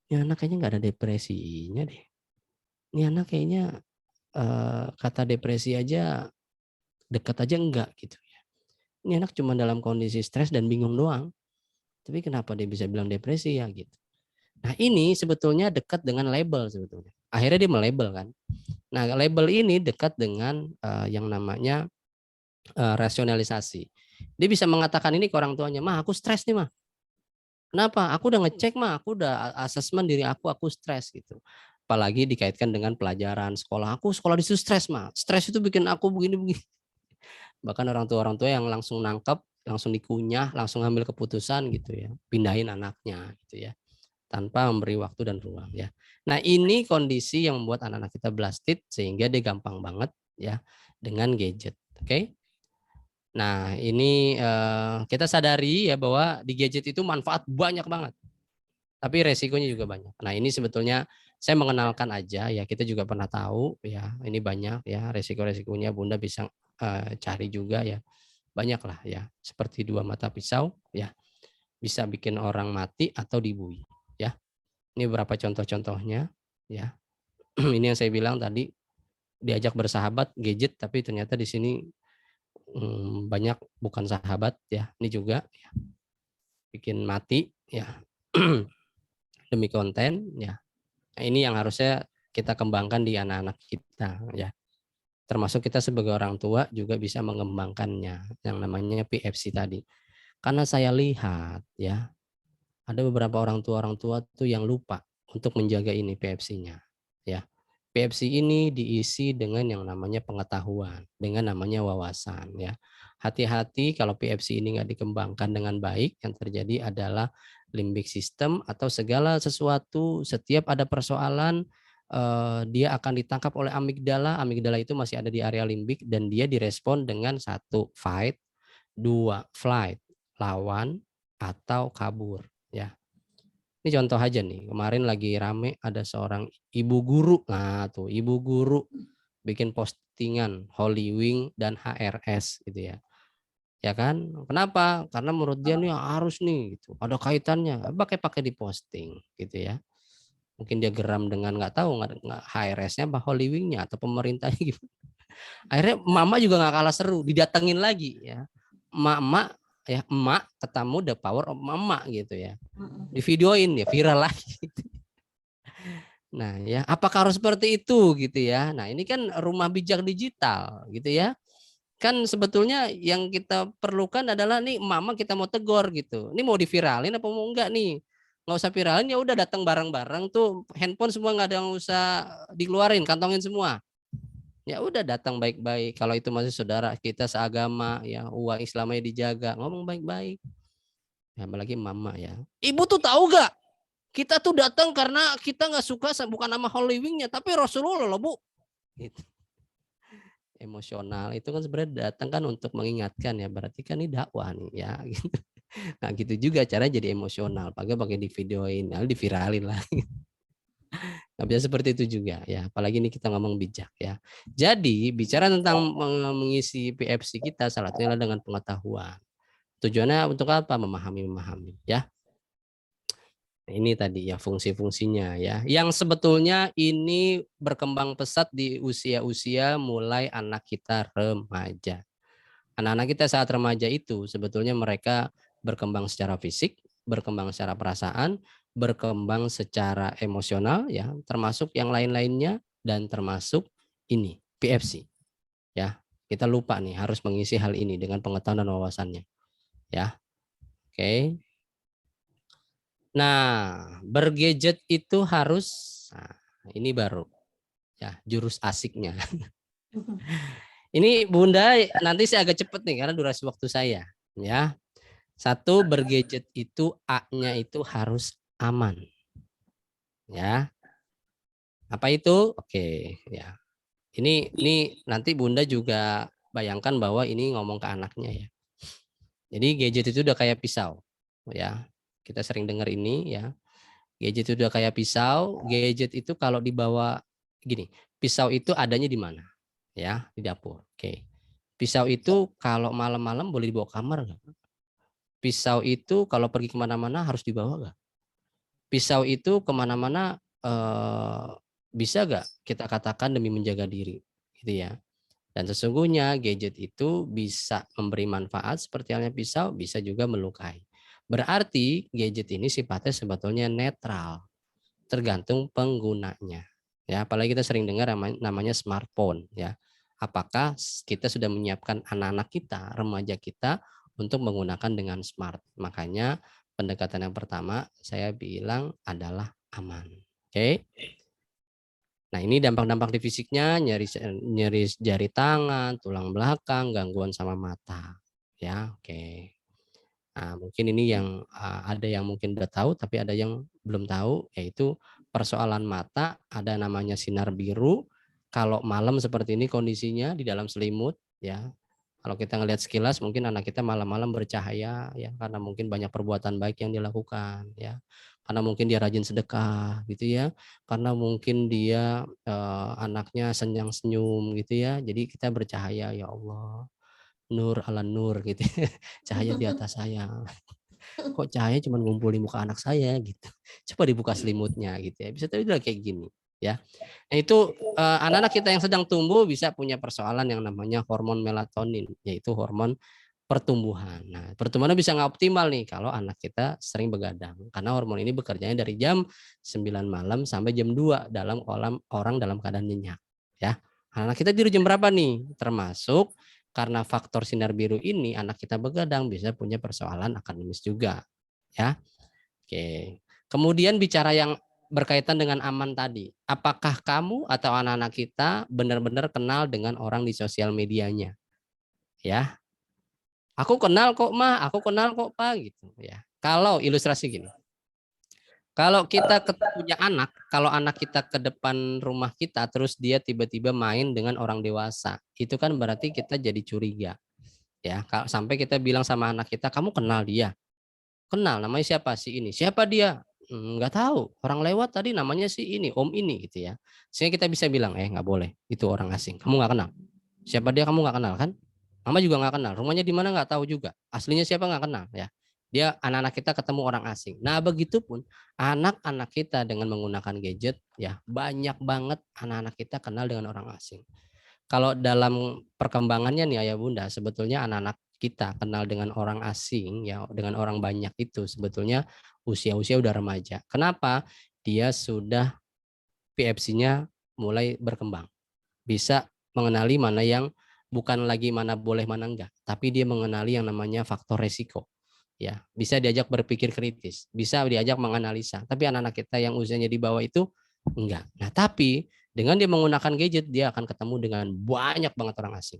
Speaker 2: ini anak kayaknya nggak ada depresinya deh. Ini anak kayaknya kata depresi aja dekat aja enggak gitu ya. Ini anak cuma dalam kondisi stres dan bingung doang. Tapi kenapa dia bisa bilang depresi ya gitu. Nah, ini sebetulnya dekat dengan label sebetulnya. Akhirnya dia melabel kan. Nah, label ini dekat dengan yang namanya rasionalisasi. Dia bisa mengatakan ini ke orang tuanya, "Mah, aku stres nih, Mah." Kenapa? Aku udah ngecek, Mah, aku udah asesmen diri aku stres gitu. Apalagi dikaitkan dengan pelajaran sekolah. Aku sekolah di situ stres, Mah. Stres itu bikin aku begini-begini. Bahkan orang tua yang langsung nangkep, langsung dikunyah, langsung ambil keputusan gitu ya, pindahin anaknya gitu ya, tanpa memberi waktu dan ruang ya. Nah, ini kondisi yang membuat anak-anak kita blasted sehingga dia gampang banget ya dengan gadget. Oke. Nah, ini kita sadari ya bahwa di gadget itu manfaat banyak banget, tapi resikonya juga banyak. Nah, ini sebetulnya saya mengenalkan aja ya, kita juga pernah tahu ya, ini banyak ya resiko-resikonya, Bunda bisa cari juga ya. Banyak lah ya, seperti dua mata pisau ya, bisa bikin orang mati atau dibui ya. Ini beberapa contoh-contohnya ya. Ini yang saya bilang tadi, diajak bersahabat gadget tapi ternyata di sini banyak bukan sahabat ya. Ini juga ya, bikin mati ya demi konten ya. Nah, ini yang harusnya kita kembangkan di anak-anak kita ya. Termasuk kita sebagai orang tua juga bisa mengembangkannya yang namanya PFC tadi. Karena saya lihat ya, ada beberapa orang tua tuh yang lupa untuk menjaga ini PFC-nya ya. PFC ini diisi dengan yang namanya pengetahuan, dengan namanya wawasan ya. Hati-hati kalau PFC ini nggak dikembangkan dengan baik, yang terjadi adalah limbic system atau segala sesuatu setiap ada persoalan dia akan ditangkap oleh amigdala. Amigdala itu masih ada di area limbik dan dia direspon dengan 1 fight, 2 flight, lawan atau kabur ya. Ini contoh aja nih, kemarin lagi rame ada seorang ibu guru. Nah, tuh ibu guru bikin postingan Holy Wing dan HRS gitu ya. Ya kan? Kenapa? Karena menurut dia nih harus nih gitu. Ada kaitannya, pakai di posting gitu ya. Mungkin dia geram dengan nggak tahu nggak HRS-nya apa Holy Wing-nya atau pemerintahnya gitu. Akhirnya mama juga nggak kalah seru, didatengin lagi ya. Emak ya, emak ketemu the power of mama gitu ya. Di videoin ya, viral lagi. Nah ya, apakah harus seperti itu gitu ya. Nah ini kan rumah bijak digital gitu ya. Kan sebetulnya yang kita perlukan adalah nih mama kita mau tegur gitu. Ini mau diviralin apa mau enggak nih? Nggak usah viralin, ya udah datang bareng-bareng tuh, handphone semua nggak ada yang usah dikeluarin, kantongin semua. Ya udah datang baik-baik. Kalau itu masih saudara kita seagama ya, uang Islamnya dijaga, ngomong baik-baik. Ya, apalagi mama ya. Ibu tuh tahu gak? Kita tuh datang karena kita nggak suka bukan nama Holy Wing-nya, tapi Rasulullah loh Bu. Gitu. Emosional itu kan sebenarnya datang kan untuk mengingatkan ya, berarti kan ini dakwah nih ya. Gitu. Nah gitu juga caranya jadi emosional, pakai di videoin, lalu diviralin lah. Nggak bisa seperti itu juga ya, apalagi ini kita ngomong bijak ya. Jadi bicara tentang mengisi PFC kita salah satunya adalah dengan pengetahuan. Tujuannya untuk apa? Memahami ya. Ini tadi ya fungsi-fungsinya ya. Yang sebetulnya ini berkembang pesat di usia-usia mulai anak kita remaja. Anak-anak kita saat remaja itu sebetulnya mereka berkembang secara fisik, berkembang secara perasaan, berkembang secara emosional ya, termasuk yang lain-lainnya dan termasuk ini PFC ya. Kita lupa nih harus mengisi hal ini dengan pengetahuan dan wawasannya ya. Oke. Nah, bergadget itu harus, nah, ini baru ya jurus asiknya. Ini Bunda nanti saya agak cepet nih karena durasi waktu saya ya. Satu, bergadget itu A-nya itu harus aman. Ya. Apa itu? Oke, ya. Ini nanti Bunda juga bayangkan bahwa ini ngomong ke anaknya ya. Jadi gadget itu udah kayak pisau ya. Kita sering dengar ini ya. Gadget itu udah kayak pisau, gadget itu kalau dibawa gini, pisau itu adanya di mana? Ya, di dapur. Oke. Pisau itu kalau malam-malam boleh dibawa kamar nggak? Pisau itu kalau pergi kemana-mana harus dibawa nggak? Pisau itu kemana-mana bisa nggak kita katakan demi menjaga diri, gitu ya. Dan sesungguhnya gadget itu bisa memberi manfaat seperti halnya pisau, bisa juga melukai. Berarti gadget ini sifatnya sebetulnya netral, tergantung penggunanya. Ya, apalagi kita sering dengar namanya smartphone ya. Apakah kita sudah menyiapkan anak-anak kita, remaja kita untuk menggunakan dengan smart? Makanya pendekatan yang pertama saya bilang adalah aman. Oke. Nah, ini dampak-dampak di fisiknya, nyeri jari tangan, tulang belakang, gangguan sama mata. Ya, oke. Nah, mungkin ini yang ada yang mungkin udah tahu tapi ada yang belum tahu, yaitu persoalan mata ada namanya sinar biru. Kalau malam seperti ini kondisinya di dalam selimut ya. Kalau kita ngelihat sekilas mungkin anak kita malam-malam bercahaya ya karena mungkin banyak perbuatan baik yang dilakukan ya. Karena mungkin dia rajin sedekah gitu ya. Karena mungkin dia anaknya senyum gitu ya. Jadi kita bercahaya ya Allah. Nur ala nur gitu. Cahaya di atas saya. Kok cahaya cuma ngumpul di muka anak saya gitu. Coba dibuka selimutnya gitu ya. Bisa terjadi kayak gini ya. Nah itu anak-anak kita yang sedang tumbuh bisa punya persoalan yang namanya hormon melatonin, yaitu hormon pertumbuhan. Nah, pertumbuhannya bisa nggak optimal nih kalau anak kita sering begadang. Karena hormon ini bekerjanya dari jam 9 malam sampai jam 2 dalam orang dalam keadaan nyenyak. Ya. Anak kita tidur jam berapa nih? Termasuk karena faktor sinar biru ini anak kita begadang bisa punya persoalan akademis juga. Ya. Oke. Kemudian bicara yang berkaitan dengan aman tadi. Apakah kamu atau anak-anak kita benar-benar kenal dengan orang di sosial medianya? Ya, aku kenal kok mah, aku kenal kok pak gitu ya. Kalau ilustrasi gini, Kalau kita punya anak, kalau anak kita ke depan rumah kita, terus dia tiba-tiba main dengan orang dewasa, itu kan berarti kita jadi curiga. Ya, sampai kita bilang sama anak kita, kamu kenal dia? Kenal, namanya siapa sih ini? Siapa dia? Nggak tahu. Orang lewat tadi namanya si ini, om ini gitu ya. Sehingga kita bisa bilang, nggak boleh, itu orang asing. Kamu nggak kenal. Siapa dia kamu nggak kenal kan? Mama juga nggak kenal. Rumahnya di mana nggak tahu juga. Aslinya siapa nggak kenal ya. Dia anak-anak kita ketemu orang asing. Nah begitupun anak-anak kita dengan menggunakan gadget ya banyak banget anak-anak kita kenal dengan orang asing. Kalau dalam perkembangannya nih ayah bunda, sebetulnya anak-anak kita kenal dengan orang asing ya, dengan orang banyak itu sebetulnya usia-usia udah remaja. Kenapa? Dia sudah PFC-nya mulai berkembang. Bisa mengenali mana yang bukan lagi mana boleh mana enggak, tapi dia mengenali yang namanya faktor resiko. Ya, bisa diajak berpikir kritis, bisa diajak menganalisa. Tapi anak-anak kita yang usianya di bawah itu enggak. Nah, tapi dengan dia menggunakan gadget, dia akan ketemu dengan banyak banget orang asing.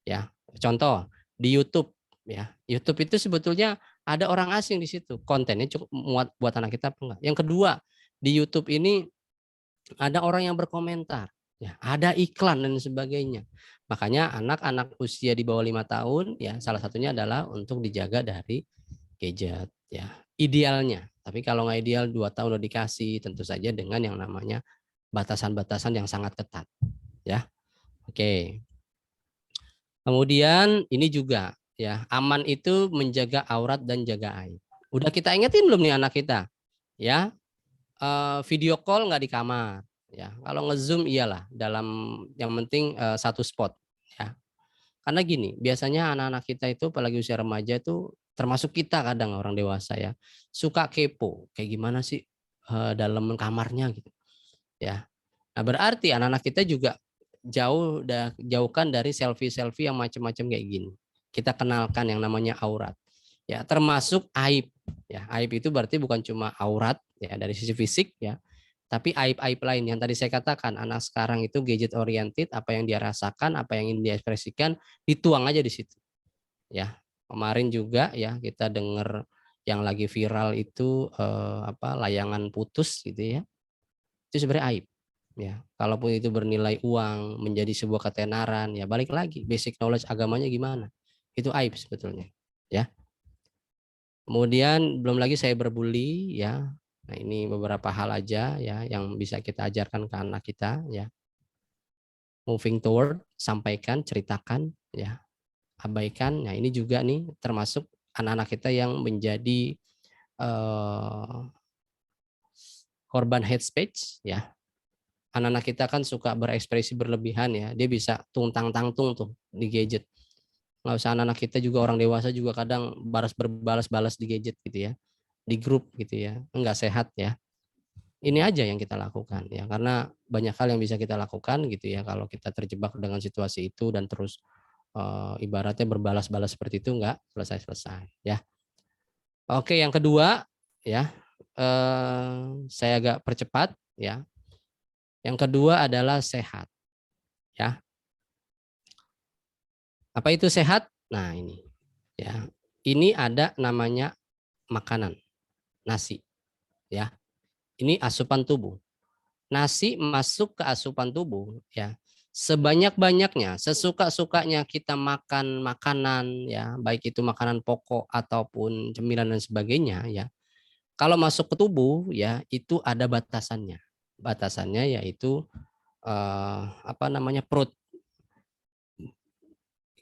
Speaker 2: Ya, contoh di YouTube ya. YouTube itu sebetulnya ada orang asing di situ. Kontennya cukup muat buat anak kita apa enggak? Yang kedua, di YouTube ini ada orang yang berkomentar, ya, ada iklan dan sebagainya. Makanya anak-anak usia di bawah 5 tahun ya salah satunya adalah untuk dijaga dari gadget ya. Idealnya. Tapi kalau nggak ideal 2 tahun udah dikasih tentu saja dengan yang namanya batasan-batasan yang sangat ketat ya. Oke. Kemudian ini juga ya, aman itu menjaga aurat dan jaga aib. Udah kita ingetin belum nih anak kita? Ya, video call nggak di kamar ya. Kalau ngezoom iyalah dalam yang penting satu spot ya. Karena gini, biasanya anak-anak kita itu apalagi usia remaja itu termasuk kita kadang orang dewasa ya, suka kepo, kayak gimana sih dalam kamarnya gitu ya. Nah, berarti anak-anak kita juga jauhkan dari selfie-selfie yang macam-macam kayak gini. Kita kenalkan yang namanya aurat. Ya, termasuk aib. Ya, aib itu berarti bukan cuma aurat ya dari sisi fisik ya, tapi aib-aib lain yang tadi saya katakan anak sekarang itu gadget oriented, apa yang dia rasakan, apa yang ingin dia ekspresikan dituang aja di situ. Ya, kemarin juga ya kita dengar yang lagi viral itu layangan putus gitu ya. Itu sebenarnya aib. Ya, kalaupun itu bernilai uang menjadi sebuah ketenaran, ya balik lagi basic knowledge agamanya gimana? Itu aib sebetulnya, ya. Kemudian belum lagi saya berbully, ya. Nah, ini beberapa hal aja ya yang bisa kita ajarkan ke anak kita, ya. Moving toward, sampaikan, ceritakan, ya. Abaikan. Nah, ini juga nih termasuk anak-anak kita yang menjadi korban hate speech, ya. Anak-anak kita kan suka berekspresi berlebihan ya, dia bisa tungtang-tangtung tuh di gadget. Nggak usah anak-anak kita juga orang dewasa juga kadang berbalas-balas di gadget gitu ya, di grup gitu ya, enggak sehat ya. Ini aja yang kita lakukan ya, karena banyak hal yang bisa kita lakukan gitu ya kalau kita terjebak dengan situasi itu dan terus ibaratnya berbalas-balas seperti itu enggak selesai-selesai ya. Oke, yang kedua ya, saya agak percepat ya. Yang kedua adalah sehat ya. Apa itu sehat? Nah, ini ya. Ini ada namanya makanan, nasi ya. Ini asupan tubuh. Nasi masuk ke asupan tubuh ya. Sebanyak-banyaknya, sesuka-sukanya kita makan makanan ya, baik itu makanan pokok ataupun cemilan dan sebagainya ya. Kalau masuk ke tubuh ya, itu ada batasannya. Batasannya yaitu perut.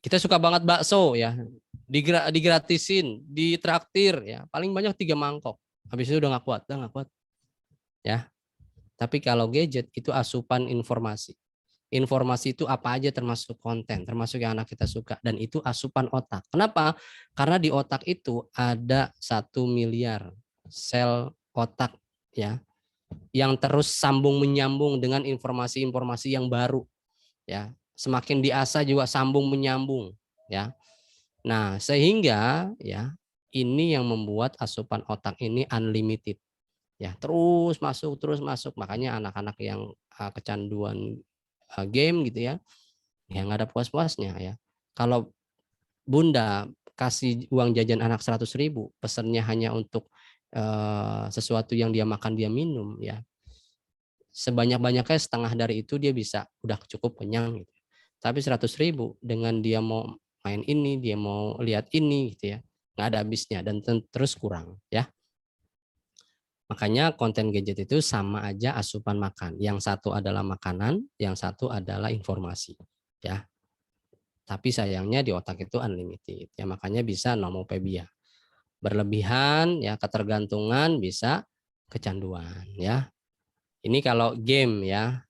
Speaker 2: Kita suka banget bakso ya, digratisin, ditraktir ya, paling banyak 3 mangkok. Habis itu udah nggak kuat ya. Tapi kalau gadget itu asupan informasi. Informasi itu apa aja termasuk konten, termasuk yang anak kita suka dan itu asupan otak. Kenapa? Karena di otak itu ada 1 miliar sel otak ya yang terus sambung menyambung dengan informasi-informasi yang baru ya. Semakin diasah juga sambung menyambung ya. Nah, sehingga ya ini yang membuat asupan otak ini unlimited. Ya, terus masuk. Makanya anak-anak yang kecanduan game gitu ya, yang nggak ada puas-puasnya ya. Kalau bunda kasih uang jajan anak 100.000, pesannya hanya untuk sesuatu yang dia makan, dia minum, ya sebanyak-banyaknya setengah dari itu dia bisa udah cukup kenyang gitu. Tapi 100.000 dengan dia mau main ini, dia mau lihat ini gitu ya, nggak ada habisnya dan terus kurang ya. Makanya konten gadget itu sama aja asupan makan. Yang satu adalah makanan, yang satu adalah informasi ya. Tapi sayangnya di otak itu unlimited ya, makanya bisa nomopebia. Berlebihan ya, ketergantungan, bisa kecanduan ya. Ini kalau game ya.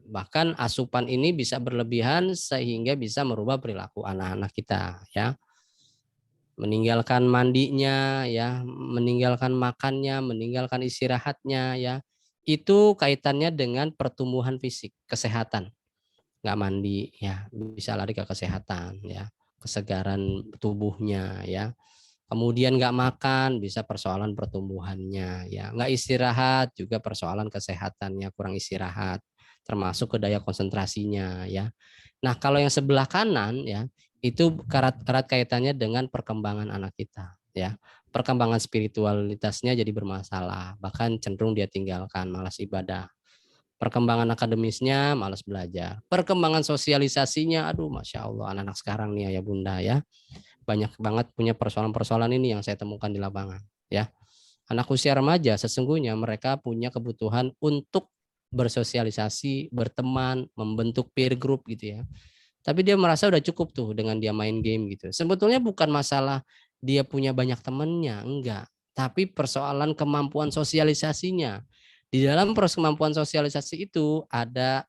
Speaker 2: Bahkan asupan ini bisa berlebihan sehingga bisa merubah perilaku anak-anak kita ya. Meninggalkan mandinya ya, meninggalkan makannya, meninggalkan istirahatnya ya. Itu kaitannya dengan pertumbuhan fisik, kesehatan. Nggak mandi ya, bisa lari ke kesehatan ya, kesegaran tubuhnya ya. Kemudian nggak makan, bisa persoalan pertumbuhannya ya. Nggak istirahat juga persoalan kesehatannya, kurang istirahat, termasuk ke daya konsentrasinya ya. Nah, kalau yang sebelah kanan ya, itu erat kaitannya dengan perkembangan anak kita ya. Perkembangan spiritualitasnya jadi bermasalah, bahkan cenderung dia tinggalkan, malas ibadah. Perkembangan akademisnya malas belajar. Perkembangan sosialisasinya, aduh Masya Allah, anak-anak sekarang nih ayah bunda ya, banyak banget punya persoalan-persoalan ini yang saya temukan di lapangan ya. Anak usia remaja sesungguhnya mereka punya kebutuhan untuk bersosialisasi, berteman, membentuk peer group gitu ya. Tapi dia merasa udah cukup tuh dengan dia main game gitu. Sebetulnya bukan masalah dia punya banyak temennya, enggak. Tapi persoalan kemampuan sosialisasinya. Di dalam proses kemampuan sosialisasi itu ada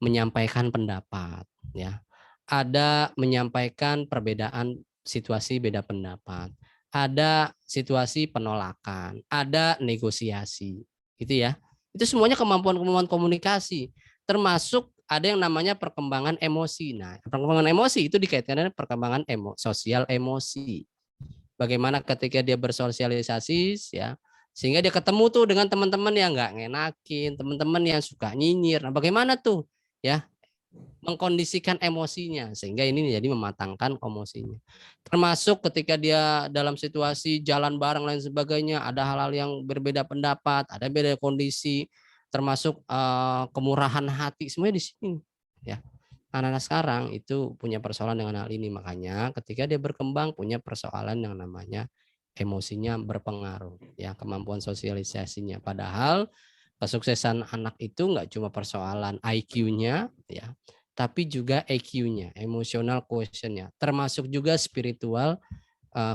Speaker 2: menyampaikan pendapat, ya. Ada menyampaikan perbedaan situasi beda pendapat. Ada situasi penolakan, ada negosiasi, gitu ya. Itu semuanya kemampuan-kemampuan komunikasi, termasuk ada yang namanya perkembangan emosi. Nah, perkembangan emosi itu dikaitkan dengan perkembangan sosial emosi. Bagaimana ketika dia bersosialisasi ya, sehingga dia ketemu tuh dengan teman-teman yang nggak ngenakin, teman-teman yang suka nyinyir. Nah, bagaimana tuh ya mengkondisikan emosinya sehingga ini jadi mematangkan emosinya. Termasuk ketika dia dalam situasi jalan bareng lain sebagainya, ada hal-hal yang berbeda pendapat, ada beda kondisi, termasuk kemurahan hati semuanya di sini ya. Anak-anak sekarang itu punya persoalan dengan hal ini, makanya ketika dia berkembang punya persoalan yang namanya emosinya berpengaruh ya, kemampuan sosialisasinya. Padahal kesuksesan anak itu nggak cuma persoalan IQ-nya ya, tapi juga EQ-nya, emotional quotient-nya, termasuk juga spiritual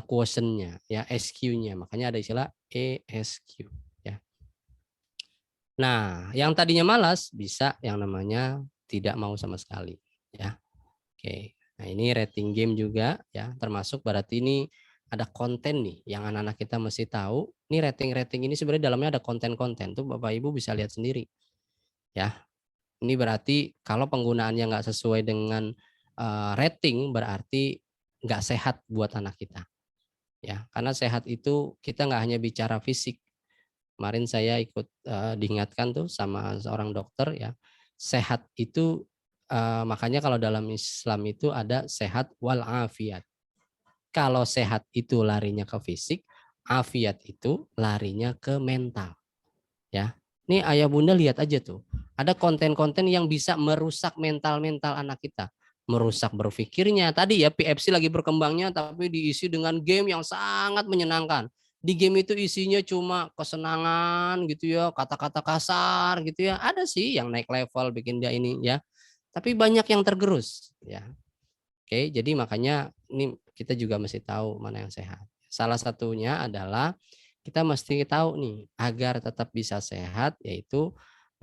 Speaker 2: quotient-nya ya, SQ-nya. Makanya ada istilah ESQ ya. Nah, yang tadinya malas bisa yang namanya tidak mau sama sekali ya. Oke. Nah, ini rating game juga ya, termasuk berarti ini ada konten nih yang anak-anak kita mesti tahu. Ini rating-rating ini sebenarnya dalamnya ada konten-konten tuh Bapak Ibu bisa lihat sendiri ya. Ini berarti kalau penggunaannya nggak sesuai dengan rating berarti nggak sehat buat anak kita ya. Karena sehat itu kita nggak hanya bicara fisik. Kemarin saya ikut diingatkan tuh sama seorang dokter ya, sehat itu makanya kalau dalam Islam itu ada sehat wal afiat. Kalau sehat itu larinya ke fisik, afiat itu larinya ke mental. Ya, ini ayah bunda lihat aja tuh, ada konten-konten yang bisa merusak mental-mental anak kita, merusak berpikirnya. Tadi ya PFC lagi berkembangnya, tapi diisi dengan game yang sangat menyenangkan. Di game itu isinya cuma kesenangan gitu ya, kata-kata kasar gitu ya. Ada sih yang naik level bikin dia ini ya, tapi banyak yang tergerus ya. Oke, jadi makanya ini kita juga mesti tahu mana yang sehat. Salah satunya adalah kita mesti tahu nih agar tetap bisa sehat yaitu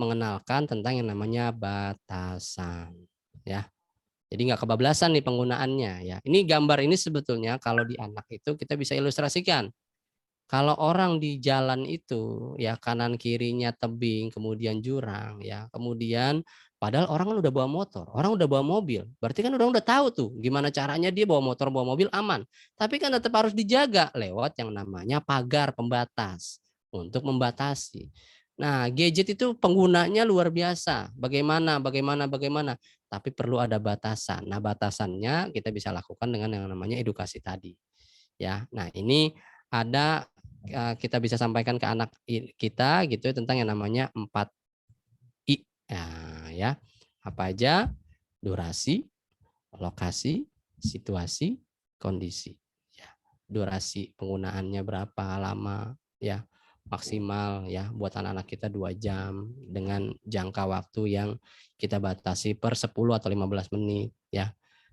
Speaker 2: mengenalkan tentang yang namanya batasan ya. Jadi nggak kebablasan nih penggunaannya ya. Ini gambar ini sebetulnya kalau di anak itu kita bisa ilustrasikan. Kalau orang di jalan itu ya kanan kirinya tebing, kemudian jurang ya, kemudian padahal orang kan udah bawa motor, orang udah bawa mobil. Berarti kan udah tahu tuh gimana caranya dia bawa motor, bawa mobil aman. Tapi kan tetap harus dijaga lewat yang namanya pagar pembatas untuk membatasi. Nah, gadget itu penggunanya luar biasa. Bagaimana. Tapi perlu ada batasan. Nah, batasannya kita bisa lakukan dengan yang namanya edukasi tadi. Ya. Nah, ini ada kita bisa sampaikan ke anak kita gitu ya, tentang yang namanya 4I. Nah, ya. Apa aja? Durasi, lokasi, situasi, kondisi. Ya. Durasi penggunaannya berapa lama ya, maksimal ya buat anak-anak kita 2 jam dengan jangka waktu yang kita batasi per 10 atau 15 menit ya.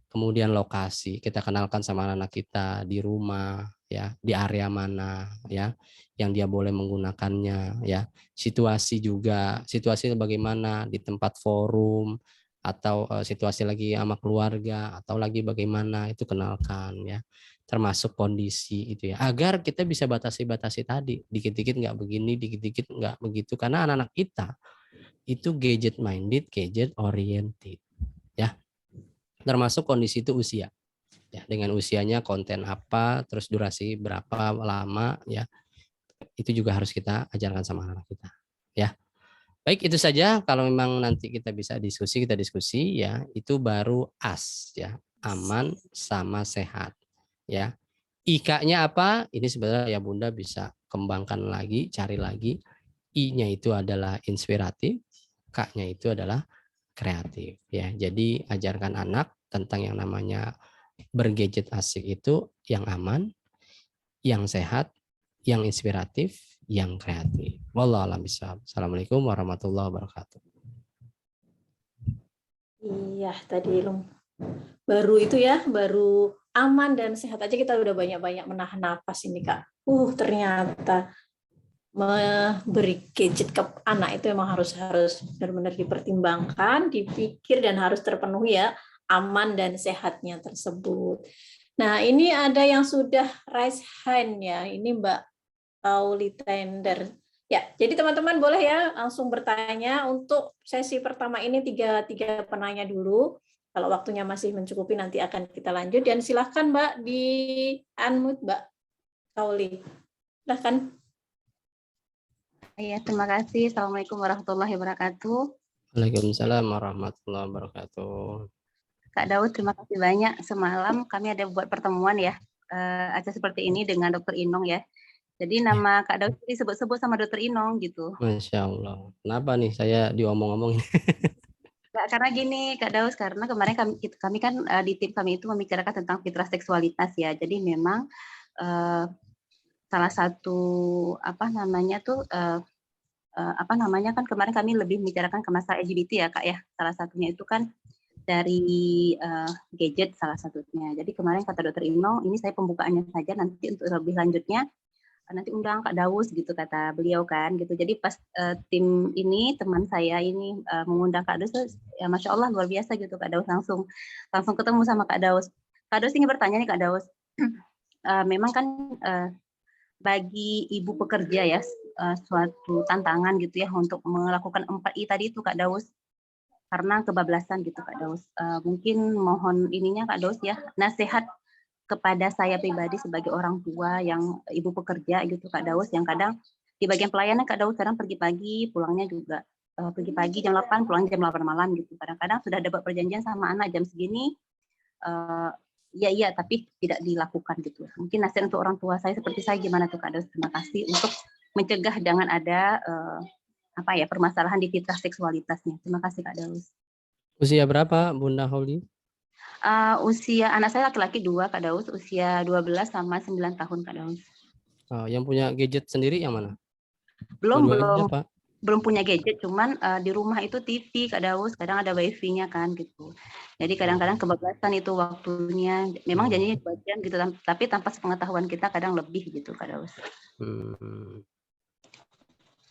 Speaker 2: Kemudian lokasi, kita kenalkan sama anak kita di rumah ya, di area mana ya yang dia boleh menggunakannya ya. Situasi juga, situasi bagaimana di tempat forum atau situasi lagi sama keluarga atau lagi bagaimana, itu kenalkan ya. Termasuk kondisi itu ya. Agar kita bisa batasi-batasi tadi, dikit-dikit nggak begini, dikit-dikit nggak begitu, karena anak-anak kita itu gadget minded, gadget oriented ya. Termasuk kondisi itu usia ya, dengan usianya konten apa, terus durasi berapa lama ya, itu juga harus kita ajarkan sama anak kita ya. Baik, itu saja. Kalau memang nanti kita bisa diskusi, kita diskusi ya. Itu baru AS ya, aman sama sehat ya. IK-nya apa? Ini sebenarnya ya Bunda bisa kembangkan lagi, cari lagi. I-nya itu adalah inspiratif, K-nya itu adalah kreatif ya. Jadi ajarkan anak tentang yang namanya bergadget asik itu yang aman, yang sehat, yang inspiratif, yang kreatif. Wallahu a'lam bishawab. Assalamualaikum warahmatullahi wabarakatuh.
Speaker 1: Iya, tadi baru itu ya, baru aman dan sehat aja kita udah banyak-banyak menahan napas ini Kak. Ternyata memberi gadget ke anak itu memang harus benar-benar dipertimbangkan, dipikir dan harus terpenuhi ya aman dan sehatnya tersebut. Nah, ini ada yang sudah raise hand ya. Ini Mbak Pauli Tender. Ya, jadi teman-teman boleh ya langsung bertanya. Untuk sesi pertama ini tiga penanya dulu. Kalau waktunya masih mencukupi nanti akan kita lanjut. Dan silahkan Mbak di unmute Mbak Pauli. Silahkan.
Speaker 3: Iya, terima kasih. Assalamualaikum warahmatullahi wabarakatuh.
Speaker 2: Waalaikumsalam warahmatullahi wabarakatuh.
Speaker 3: Kak Daud, terima kasih banyak. Semalam kami ada buat pertemuan ya, acara seperti ini dengan Dokter Inong ya. Jadi nama Kak Daud disebut-sebut sama Dokter Inong gitu.
Speaker 2: Masya Allah. Kenapa nih saya diomong-omongin?
Speaker 3: Karena gini Kak Daud, karena kemarin kami kan di tim kami itu membicarakan tentang fitrah seksualitas ya. Jadi memang salah satu apa namanya kan kemarin kami lebih membicarakan ke masalah LGBT ya Kak ya. Salah satunya itu kan dari gadget salah satunya. Jadi kemarin kata Dokter Inong, ini saya pembukaannya saja, nanti untuk lebih lanjutnya nanti undang Kak Daus gitu kata beliau kan gitu. Jadi pas tim ini teman saya ini mengundang Kak Daus, ya Masya Allah luar biasa gitu Kak Daus, langsung ketemu sama Kak Daus. Kak Daus ingin bertanya nih Kak Daus, memang kan bagi ibu pekerja ya suatu tantangan gitu ya untuk melakukan 4I tadi itu Kak Daus, karena kebablasan gitu Kak Daus. Mungkin mohon ininya Kak Daus ya, nasihat kepada saya pribadi sebagai orang tua yang ibu pekerja gitu Kak Daus, yang kadang di bagian pelayanan Kak Daus kadang pergi pagi, pulangnya juga pergi pagi jam 8, pulang jam 8 malam gitu. Kadang-kadang sudah dapat perjanjian sama anak jam segini, iya tapi tidak dilakukan gitu. Mungkin nasihat untuk orang tua saya seperti saya gimana tuh Kak Daus? Terima kasih untuk mencegah jangan ada permasalahan di fitrah seksualitasnya. Terima kasih Kak Daus.
Speaker 2: Usia berapa Bunda Holly?
Speaker 3: Usia anak saya laki-laki 2 Kak Daus, usia 12 sama 9 tahun Kak Daus.
Speaker 2: Yang punya gadget sendiri yang mana?
Speaker 3: Belum punya gadget, cuman di rumah itu TV Kak Daus, kadang ada wifi-nya kan gitu. Jadi kadang-kadang kebablasan itu waktunya. Memang janjinya 2 jam gitu, tapi tanpa sepengetahuan kita kadang lebih gitu Kak Daus.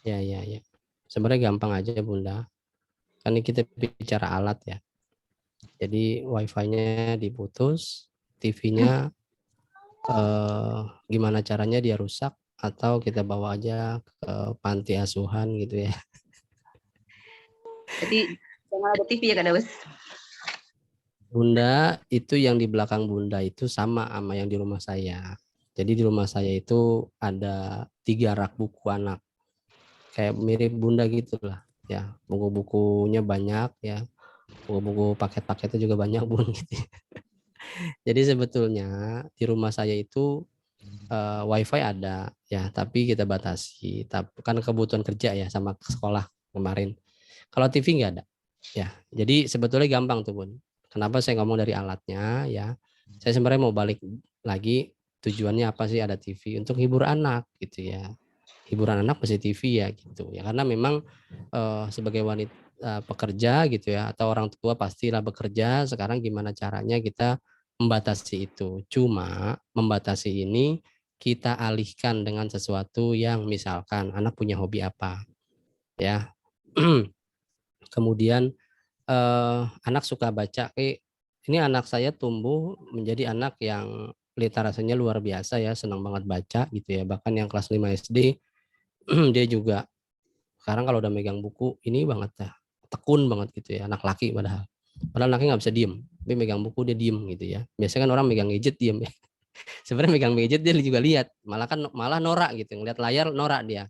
Speaker 2: Ya. Sebenarnya gampang aja Bunda. Kan kita bicara alat ya. Jadi wifi-nya diputus, TV-nya gimana caranya dia rusak, atau kita bawa aja ke panti asuhan gitu ya.
Speaker 3: Jadi jangan ada TV ya Kak Daus.
Speaker 2: Bunda, itu yang di belakang Bunda itu sama yang di rumah saya. Jadi di rumah saya itu ada 3 rak buku anak. Kayak mirip Bunda gitulah ya. Buku-bukunya banyak ya. Buku-buku paket-paketnya juga banyak Bun gitu. Jadi sebetulnya di rumah saya itu WiFi ada ya, tapi kita batasi. Tapi kan kebutuhan kerja ya sama sekolah kemarin. Kalau TV nggak ada. Ya, jadi sebetulnya gampang tuh Bun. Kenapa saya ngomong dari alatnya ya? Saya sebenarnya mau balik lagi, tujuannya apa sih ada TV untuk hibur anak gitu ya. Hiburan anak pasti TV ya gitu ya, karena memang sebagai wanita pekerja gitu ya, atau orang tua pastilah bekerja. Sekarang gimana caranya kita membatasi itu? Cuma membatasi ini kita alihkan dengan sesuatu yang misalkan anak punya hobi apa ya. Kemudian anak suka baca, ini anak saya tumbuh menjadi anak yang literasinya luar biasa ya, senang banget baca gitu ya. Bahkan yang kelas 5 SD dia juga sekarang kalau udah megang buku ini banget ya, tekun banget gitu ya, anak laki padahal. Padahal anaknya nggak bisa diem, tapi megang buku dia diem gitu ya. Biasanya kan orang megang gadget diem ya. Sebenarnya megang gadget dia juga lihat, malah norak gitu, ngeliat layar norak dia.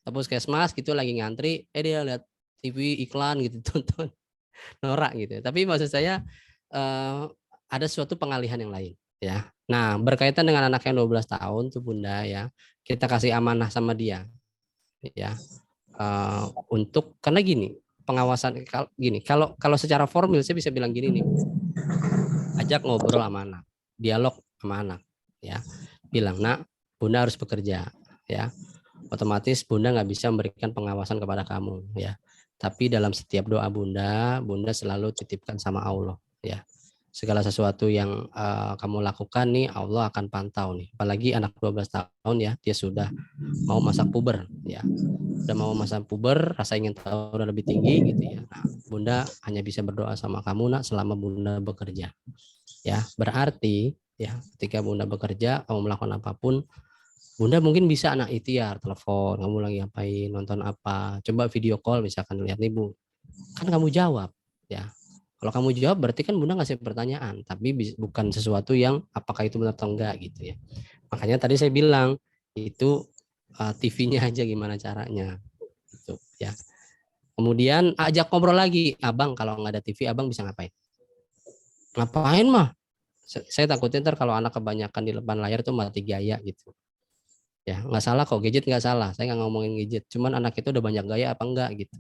Speaker 2: Terus puskesmas gitu lagi ngantri, dia lihat TV iklan gitu tonton, norak gitu. Tapi maksud saya ada suatu pengalihan yang lain ya. Nah, berkaitan dengan anak yang 12 tahun tuh Bunda ya, kita kasih amanah sama dia ya. Untuk karena gini, pengawasan gini, kalau secara formil saya bisa bilang gini nih, ajak ngobrol sama anak, dialog sama anak ya, bilang nak, Bunda harus bekerja ya, otomatis Bunda nggak bisa memberikan pengawasan kepada kamu ya, tapi dalam setiap doa Bunda selalu titipkan sama Allah ya, segala sesuatu yang kamu lakukan nih Allah akan pantau nih, apalagi anak 12 tahun ya, dia sudah mau masa puber ya, udah mau masa puber, rasa ingin tahu udah lebih tinggi gitu ya. Nah, Bunda hanya bisa berdoa sama kamu nak selama Bunda bekerja. Ya, berarti ya ketika Bunda bekerja, kamu melakukan apapun, Bunda mungkin bisa anak ikhtiar, telepon, kamu lagi ngapain, nonton apa, coba video call misalkan, lihat nih Bu. Kan kamu jawab ya. Kalau kamu jawab berarti kan Bunda ngasih pertanyaan, tapi bukan sesuatu yang apakah itu benar atau enggak gitu ya. Makanya tadi saya bilang itu TV-nya aja gimana caranya gitu ya. Kemudian ajak ngobrol lagi, abang kalau nggak ada TV abang bisa ngapain? Ngapain mah? Saya takutnya ntar kalau anak kebanyakan di depan layar tuh mati gaya gitu. Ya nggak salah kok, gadget nggak salah. Saya nggak ngomongin gadget, cuman anak itu udah banyak gaya apa enggak gitu.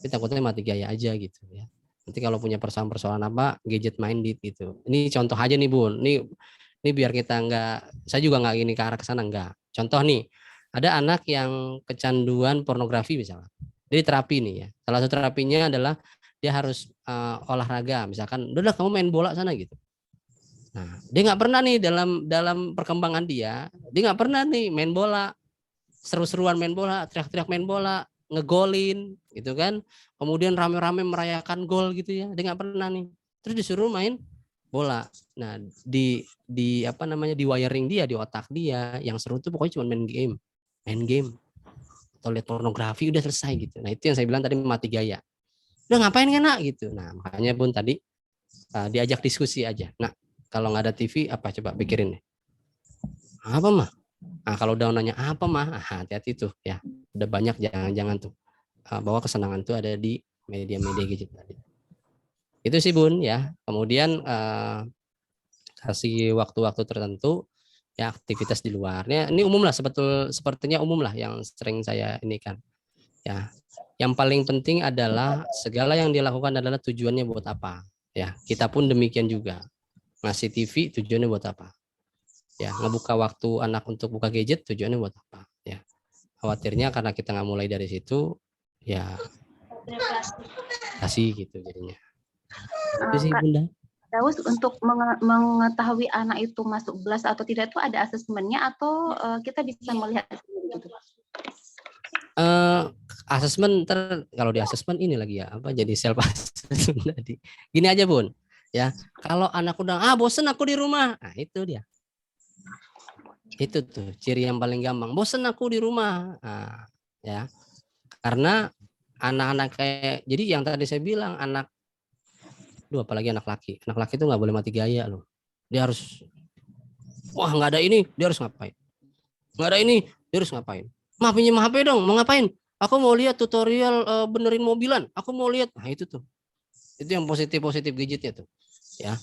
Speaker 2: Tapi takutnya mati gaya aja gitu ya. Nanti kalau punya persoalan-persoalan apa, gadget minded gitu. Ini contoh aja nih Bun. Ini biar kita nggak, saya juga nggak gini ke arah kesana enggak. Contoh nih, ada anak yang kecanduan pornografi misalnya. Jadi terapi nih ya. Salah satu terapinya adalah dia harus olahraga. Misalkan, udah kamu main bola sana gitu. Nah, dia nggak pernah nih dalam perkembangan dia nggak pernah nih main bola, seru-seruan main bola, teriak-teriak main bola, ngegolin gitu kan. Kemudian rame-rame merayakan gol gitu ya. Dia nggak pernah nih. Terus disuruh main bola. Nah, di apa namanya, di wiring dia, di otak dia yang seru tuh pokoknya cuma main game atau lihat pornografi, udah selesai gitu. Nah, itu yang saya bilang tadi mati gaya. Udah ngapain kan nak gitu. Nah, makanya Bun tadi diajak diskusi aja. Nah, kalau nggak ada TV apa, coba pikirin nih. Apa mah? Nah, kalau udah nanya apa mah, hati-hati tuh ya. Udah banyak jangan tuh bahwa kesenangan tuh ada di media-media gadget tadi. Itu sih Bun ya. Kemudian kasih waktu-waktu tertentu ya aktivitas di luarnya. Ini umum lah, sepertinya umum lah yang sering saya ini kan. Ya. Yang paling penting adalah segala yang dilakukan adalah tujuannya buat apa. Ya, kita pun demikian juga. Ngasih TV tujuannya buat apa? Ya, ngebuka waktu anak untuk buka gadget tujuannya buat apa? Ya. Khawatirnya karena kita nggak mulai dari situ, ya kasih gitu jadinya. Itu sih Bunda.
Speaker 3: Daus, untuk mengetahui anak itu masuk kelas atau tidak itu ada asesmennya atau kita bisa melihat gitu?
Speaker 2: Asesmen kalau di asesmen ini lagi ya apa jadi self assessment tadi. Gini aja Bun, ya kalau anak udah bosen aku di rumah, nah itu dia. Itu tuh ciri yang paling gampang. Bosen aku di rumah, nah, ya karena anak-anak kayak jadi yang tadi saya bilang apalagi anak laki itu nggak boleh mati gaya loh. Dia harus nggak ada ini dia harus ngapain, nggak ada ini dia harus ngapain. Pinjam HP dong, mau ngapain? Aku mau lihat tutorial benerin mobilan. Aku mau lihat. Nah itu tuh. Itu yang positif gadgetnya tuh. Ya,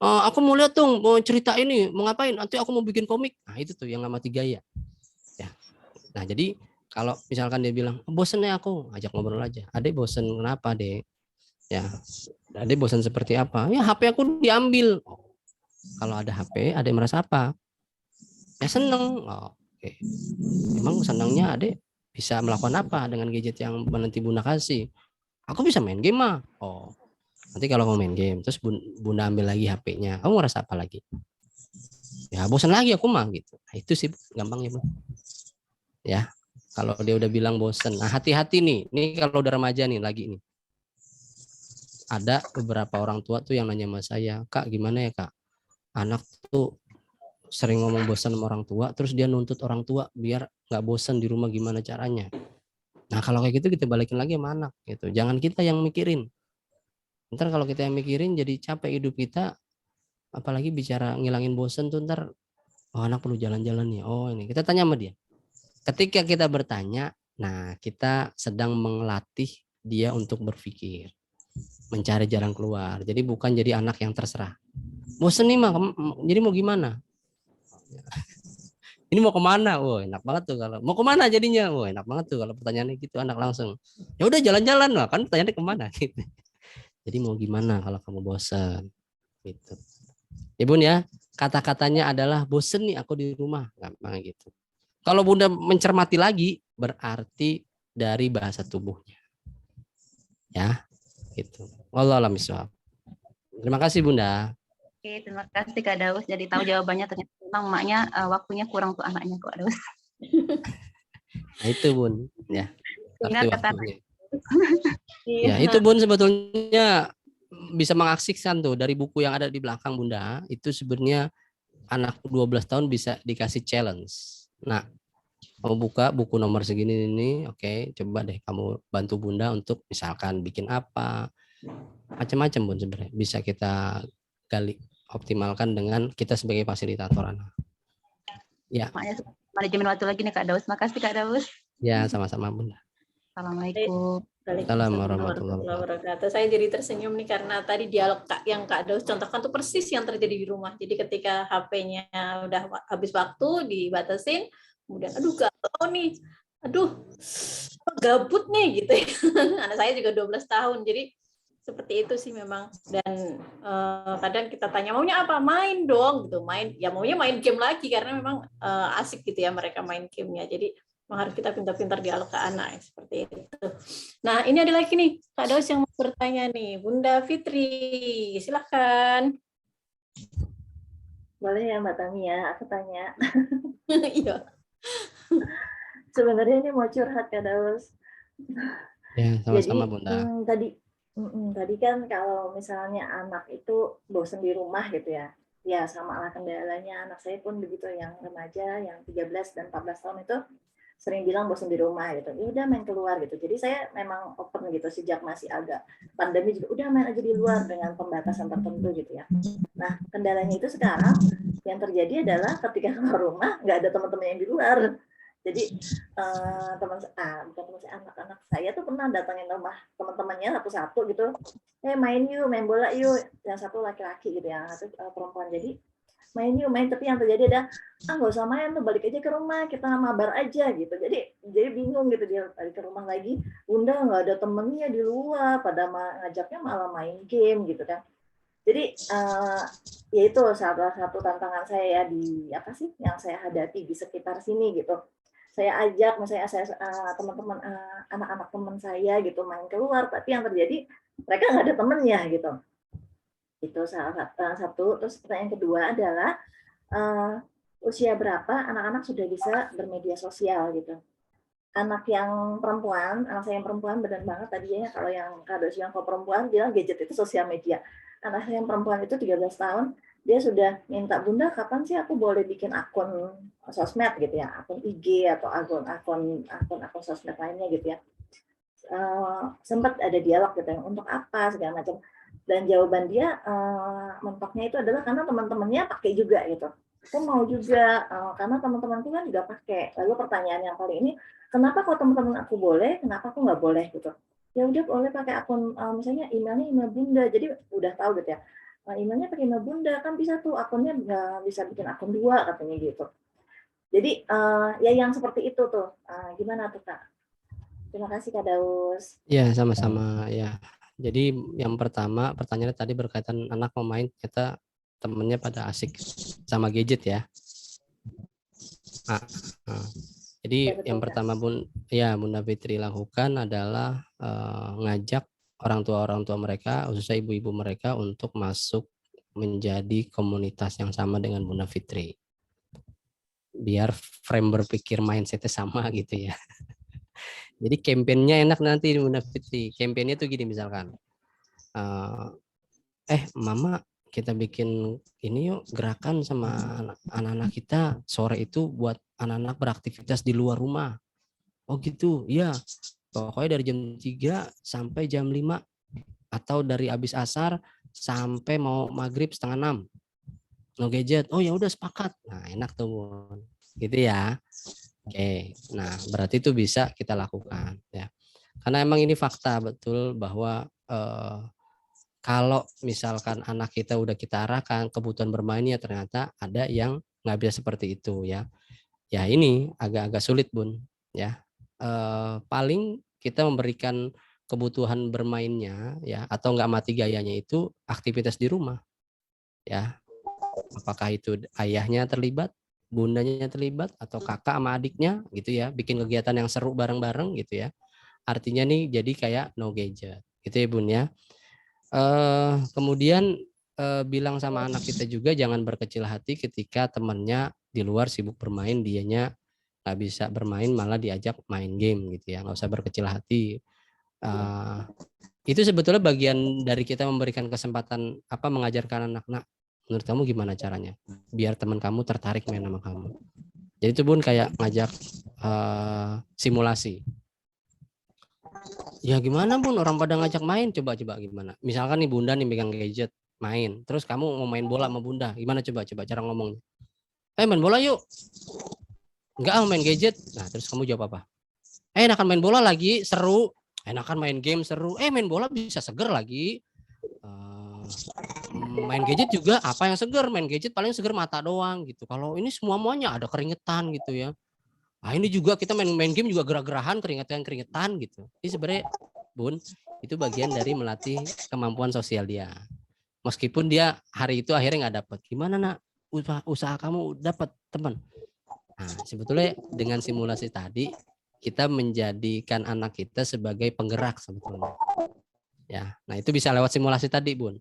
Speaker 2: aku mau lihat dong, mau cerita ini, mau ngapain? Nanti aku mau bikin komik. Nah itu tuh yang ngamati gaya. Ya. Nah jadi kalau misalkan dia bilang bosen ya aku, ajak ngobrol aja. Adek bosen kenapa dek? Ya, adek bosen seperti apa? Ya HP aku diambil. Oh, kalau ada HP, adek merasa apa? Ya seneng. Oh, oke. Emang senangnya adek bisa melakukan apa dengan gadget yang nanti bunda kasih? Aku bisa main game mah. Oh, nanti kalau mau main game, terus bunda ambil lagi HP-nya, kamu merasa apa lagi? Ya bosan lagi aku mah gitu. Nah, itu sih gampang ya bang. Ya, kalau dia udah bilang bosan, nah hati-hati nih. Ini kalau udah remaja nih lagi nih. Ada beberapa orang tua tuh yang nanya sama saya, Kak gimana ya Kak? Anak tuh sering ngomong bosan sama orang tua, terus dia nuntut orang tua biar nggak bosan di rumah gimana caranya. Nah kalau kayak gitu kita balikin lagi sama anak gitu. Jangan kita yang mikirin. Ntar kalau kita yang mikirin jadi capek hidup kita, apalagi bicara ngilangin bosan tuh ntar, oh anak perlu jalan-jalan nih. Oh ini kita tanya sama dia. Ketika kita bertanya, nah kita sedang melatih dia untuk berpikir, mencari jalan keluar. Jadi bukan jadi anak yang terserah. Bosan nih mah, jadi mau gimana? Ini mau kemana? Wah enak banget tuh kalau mau kemana jadinya. Wah enak banget tuh kalau pertanyaannya gitu anak langsung. Ya udah jalan-jalan lah kan pertanyaannya kemana gitu. Jadi mau gimana kalau kamu bosan gitu. Ya bun ya kata-katanya adalah bosan nih aku di rumah gampang gitu. Kalau bunda mencermati lagi berarti dari bahasa tubuhnya ya gitu. Wallahu a'lam bishawab. Terima kasih bunda.
Speaker 3: Oke, terima kasih Kak Daus. Jadi tahu jawabannya ternyata memang emaknya waktunya kurang untuk anaknya Kak Daus.
Speaker 2: Nah itu bun ya.
Speaker 3: Ingat kata
Speaker 2: Waktunya. Ya itu bun sebetulnya bisa mengaksikan tuh dari buku yang ada di belakang bunda itu sebenarnya anak 12 tahun bisa dikasih challenge. Nah kamu buka buku nomor segini ini, oke, coba deh kamu bantu bunda untuk misalkan bikin apa, macam-macam bun sebenarnya bisa kita gali optimalkan dengan kita sebagai fasilitator anak. Ya.
Speaker 3: Makanya manajemen waktu lagi nih Kak Daus. Makasih Kak Daus.
Speaker 2: Ya sama-sama bunda.
Speaker 3: Assalamualaikum.
Speaker 2: Assalamualaikum warahmatullahi
Speaker 1: wabarakatuh. Saya jadi tersenyum nih karena tadi dialog yang Kak Daus contohkan tuh persis yang terjadi di rumah. Jadi ketika HP-nya udah habis waktu dibatasin, kemudian aduh galau nih, aduh gabut nih gitu. Anak saya juga 12 tahun. Jadi seperti itu sih memang. Dan kadang kita tanya maunya apa, main dong gitu, main ya maunya main game lagi karena memang asik gitu ya mereka main gamenya. Jadi harus kita pintar-pintar dialog ke anak seperti itu. Nah ini ada lagi nih Kak Daus yang mau bertanya nih, Bunda Fitri, silahkan.
Speaker 4: Boleh ya Mbak Tami ya, aku tanya.
Speaker 1: Iya.
Speaker 4: Sebenarnya ini mau curhat Kak Daus.
Speaker 2: Ya sama-sama bunda.
Speaker 4: Tadi kan kalau misalnya anak itu bosan di rumah gitu ya, ya sama lah kendalanya. Anak saya pun begitu, yang remaja, yang 13 dan 14 tahun itu sering bilang bosan di rumah gitu. Ya udah main keluar gitu. Jadi saya memang open gitu sejak masih agak pandemi juga udah main aja di luar dengan pembatasan tertentu gitu ya. Nah kendalanya itu sekarang yang terjadi adalah ketika keluar rumah nggak ada teman-teman yang di luar. Jadi anak-anak saya tuh pernah datangin rumah teman-temannya satu-satu gitu, main yuk, main bola yuk, yang satu laki-laki gitu, yang satu perempuan. Jadi main yuk, main, tapi yang terjadi ada nggak usah main tuh, balik aja ke rumah, kita mabar aja gitu. Jadi bingung gitu, dia balik ke rumah lagi, bunda nggak ada temennya di luar, pada ngajaknya malah main game gitu kan. Jadi ya itu salah satu tantangan saya ya di apa sih yang saya hadapi di sekitar sini gitu. Saya ajak misalnya teman-teman anak-anak teman saya gitu main keluar, tapi yang terjadi mereka nggak ada temennya gitu. Itu salah satu. Terus pertanyaan kedua adalah usia berapa anak-anak sudah bisa bermedia sosial gitu. Anak yang perempuan, anak saya yang perempuan benar banget tadinya kalau yang Kak yang perempuan bilang gadget itu sosial media. Anak saya yang perempuan itu 13 tahun, dia sudah minta, bunda kapan sih aku boleh bikin akun sosmed gitu ya, akun IG atau akun sosmed lainnya gitu ya. Sempat ada dialog gitu, untuk apa segala macam. Dan jawaban dia mentoknya itu adalah karena teman-temannya pakai juga gitu. Aku mau juga karena teman-temanku kan juga pakai. Lalu pertanyaan yang kali ini, kenapa kok teman-teman aku boleh, kenapa aku nggak boleh gitu? Ya udah boleh pakai akun misalnya emailnya email bunda, jadi udah tahu gitu ya. emailnya pakai email Bunda, kan bisa tuh akunnya nggak bisa bikin akun 2 katanya gitu. Jadi ya yang seperti itu tuh. Gimana tuh Kak? Terima kasih Kak Daus.
Speaker 2: Ya, sama-sama ya. Jadi yang pertama pertanyaannya tadi berkaitan anak mau main, kita temennya pada asik sama gadget ya. Jadi
Speaker 4: Ya,
Speaker 2: yang
Speaker 4: betul,
Speaker 2: pertama Bunda Fitri lakukan adalah ngajak orang tua mereka, khususnya ibu-ibu mereka untuk masuk menjadi komunitas yang sama dengan Bunda Fitri. Biar frame berpikir mindsetnya sama gitu ya. Jadi kampanyenya enak nanti Bunda Fitri. Kampanyenya tuh gini misalkan, Mama kita bikin ini yuk gerakan sama anak-anak kita sore itu buat anak-anak beraktivitas di luar rumah. Oh gitu, iya. Pokoknya dari jam 3 sampai jam 5 atau dari habis asar sampai mau maghrib 5:30. No gadget. Oh ya udah sepakat. Nah enak tuh Bun. Gitu ya. Oke. Nah berarti itu bisa kita lakukan ya. Karena emang ini fakta betul bahwa kalau misalkan anak kita udah kita arahkan kebutuhan bermainnya ternyata ada yang nggak bisa seperti itu ya. Ya ini agak-agak sulit Bun ya. Paling kita memberikan kebutuhan bermainnya ya atau nggak mati gayanya itu aktivitas di rumah ya. Apakah itu ayahnya terlibat, bundanya terlibat atau kakak sama adiknya gitu ya, bikin kegiatan yang seru bareng-bareng gitu ya. Artinya nih jadi kayak no gadget gitu ya Bun ya. Kemudian bilang sama anak kita juga jangan berkecil hati ketika temannya di luar sibuk bermain, dianya nggak bisa bermain malah diajak main game gitu ya, nggak usah berkecil hati. Itu sebetulnya bagian dari kita memberikan kesempatan mengajarkan anak-anak. Menurut kamu gimana caranya biar teman kamu tertarik main sama kamu? Jadi itu Bun kayak ngajak simulasi. Ya gimana Bun, orang pada ngajak main, coba gimana? Misalkan nih Bunda nih megang gadget, main. Terus kamu mau main bola sama Bunda, gimana coba cara ngomongnya? Main bola yuk. Enggak main gadget. Nah terus kamu jawab apa? Enakan main bola lagi, seru. Enakan main game seru. Main bola bisa seger lagi. Main gadget juga apa yang seger? Main gadget paling seger mata doang gitu. Kalau ini semuanya ada keringetan gitu ya. Nah ini juga kita main game juga gerah-gerahan, keringetan gitu. Ini sebenarnya Bun, itu bagian dari melatih kemampuan sosial dia. Meskipun dia hari itu akhirnya nggak dapat. Gimana nak? Usaha kamu dapat teman. Nah sebetulnya dengan simulasi tadi kita menjadikan anak kita sebagai penggerak sebetulnya. Ya, nah itu bisa lewat simulasi tadi Bun.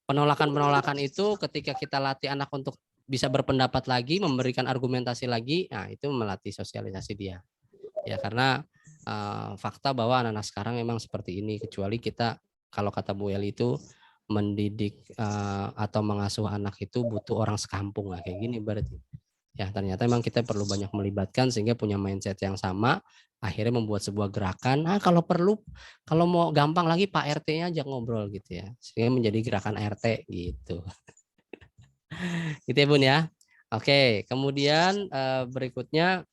Speaker 2: Penolakan itu ketika kita latih anak untuk bisa berpendapat lagi, memberikan argumentasi lagi, nah itu melatih sosialisasi dia. Ya karena fakta bahwa anak-anak sekarang memang seperti ini, kecuali kita kalau kata Bu Eli itu mendidik atau mengasuh anak itu butuh orang sekampung lah kayak gini berarti. Ya ternyata memang kita perlu banyak melibatkan sehingga punya mindset yang sama, akhirnya membuat sebuah gerakan. Kalau perlu, kalau mau gampang lagi Pak RT-nya ajak ngobrol gitu ya, sehingga menjadi gerakan RT gitu. Gitu ya Bun ya. Oke, kemudian berikutnya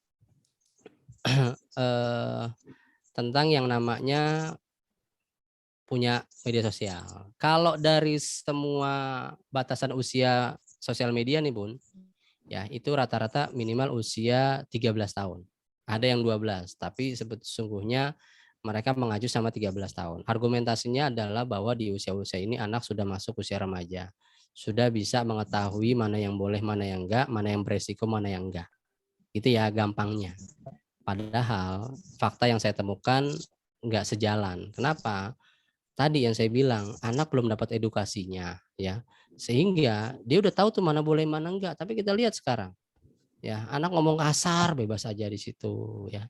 Speaker 2: tentang yang namanya punya media sosial. Kalau dari semua batasan usia sosial media nih Bun, ya itu rata-rata minimal usia 13 tahun. Ada yang 12, tapi sesungguhnya mereka mengacu sama 13 tahun. Argumentasinya adalah bahwa di usia-usia ini anak sudah masuk usia remaja. Sudah bisa mengetahui mana yang boleh, mana yang enggak, mana yang beresiko, mana yang enggak. Itu ya gampangnya. Padahal fakta yang saya temukan enggak sejalan. Kenapa? Tadi yang saya bilang, anak belum dapat edukasinya ya. Sehingga dia udah tahu tuh mana boleh, mana enggak. Tapi kita lihat sekarang. Ya, anak ngomong kasar bebas aja di situ ya.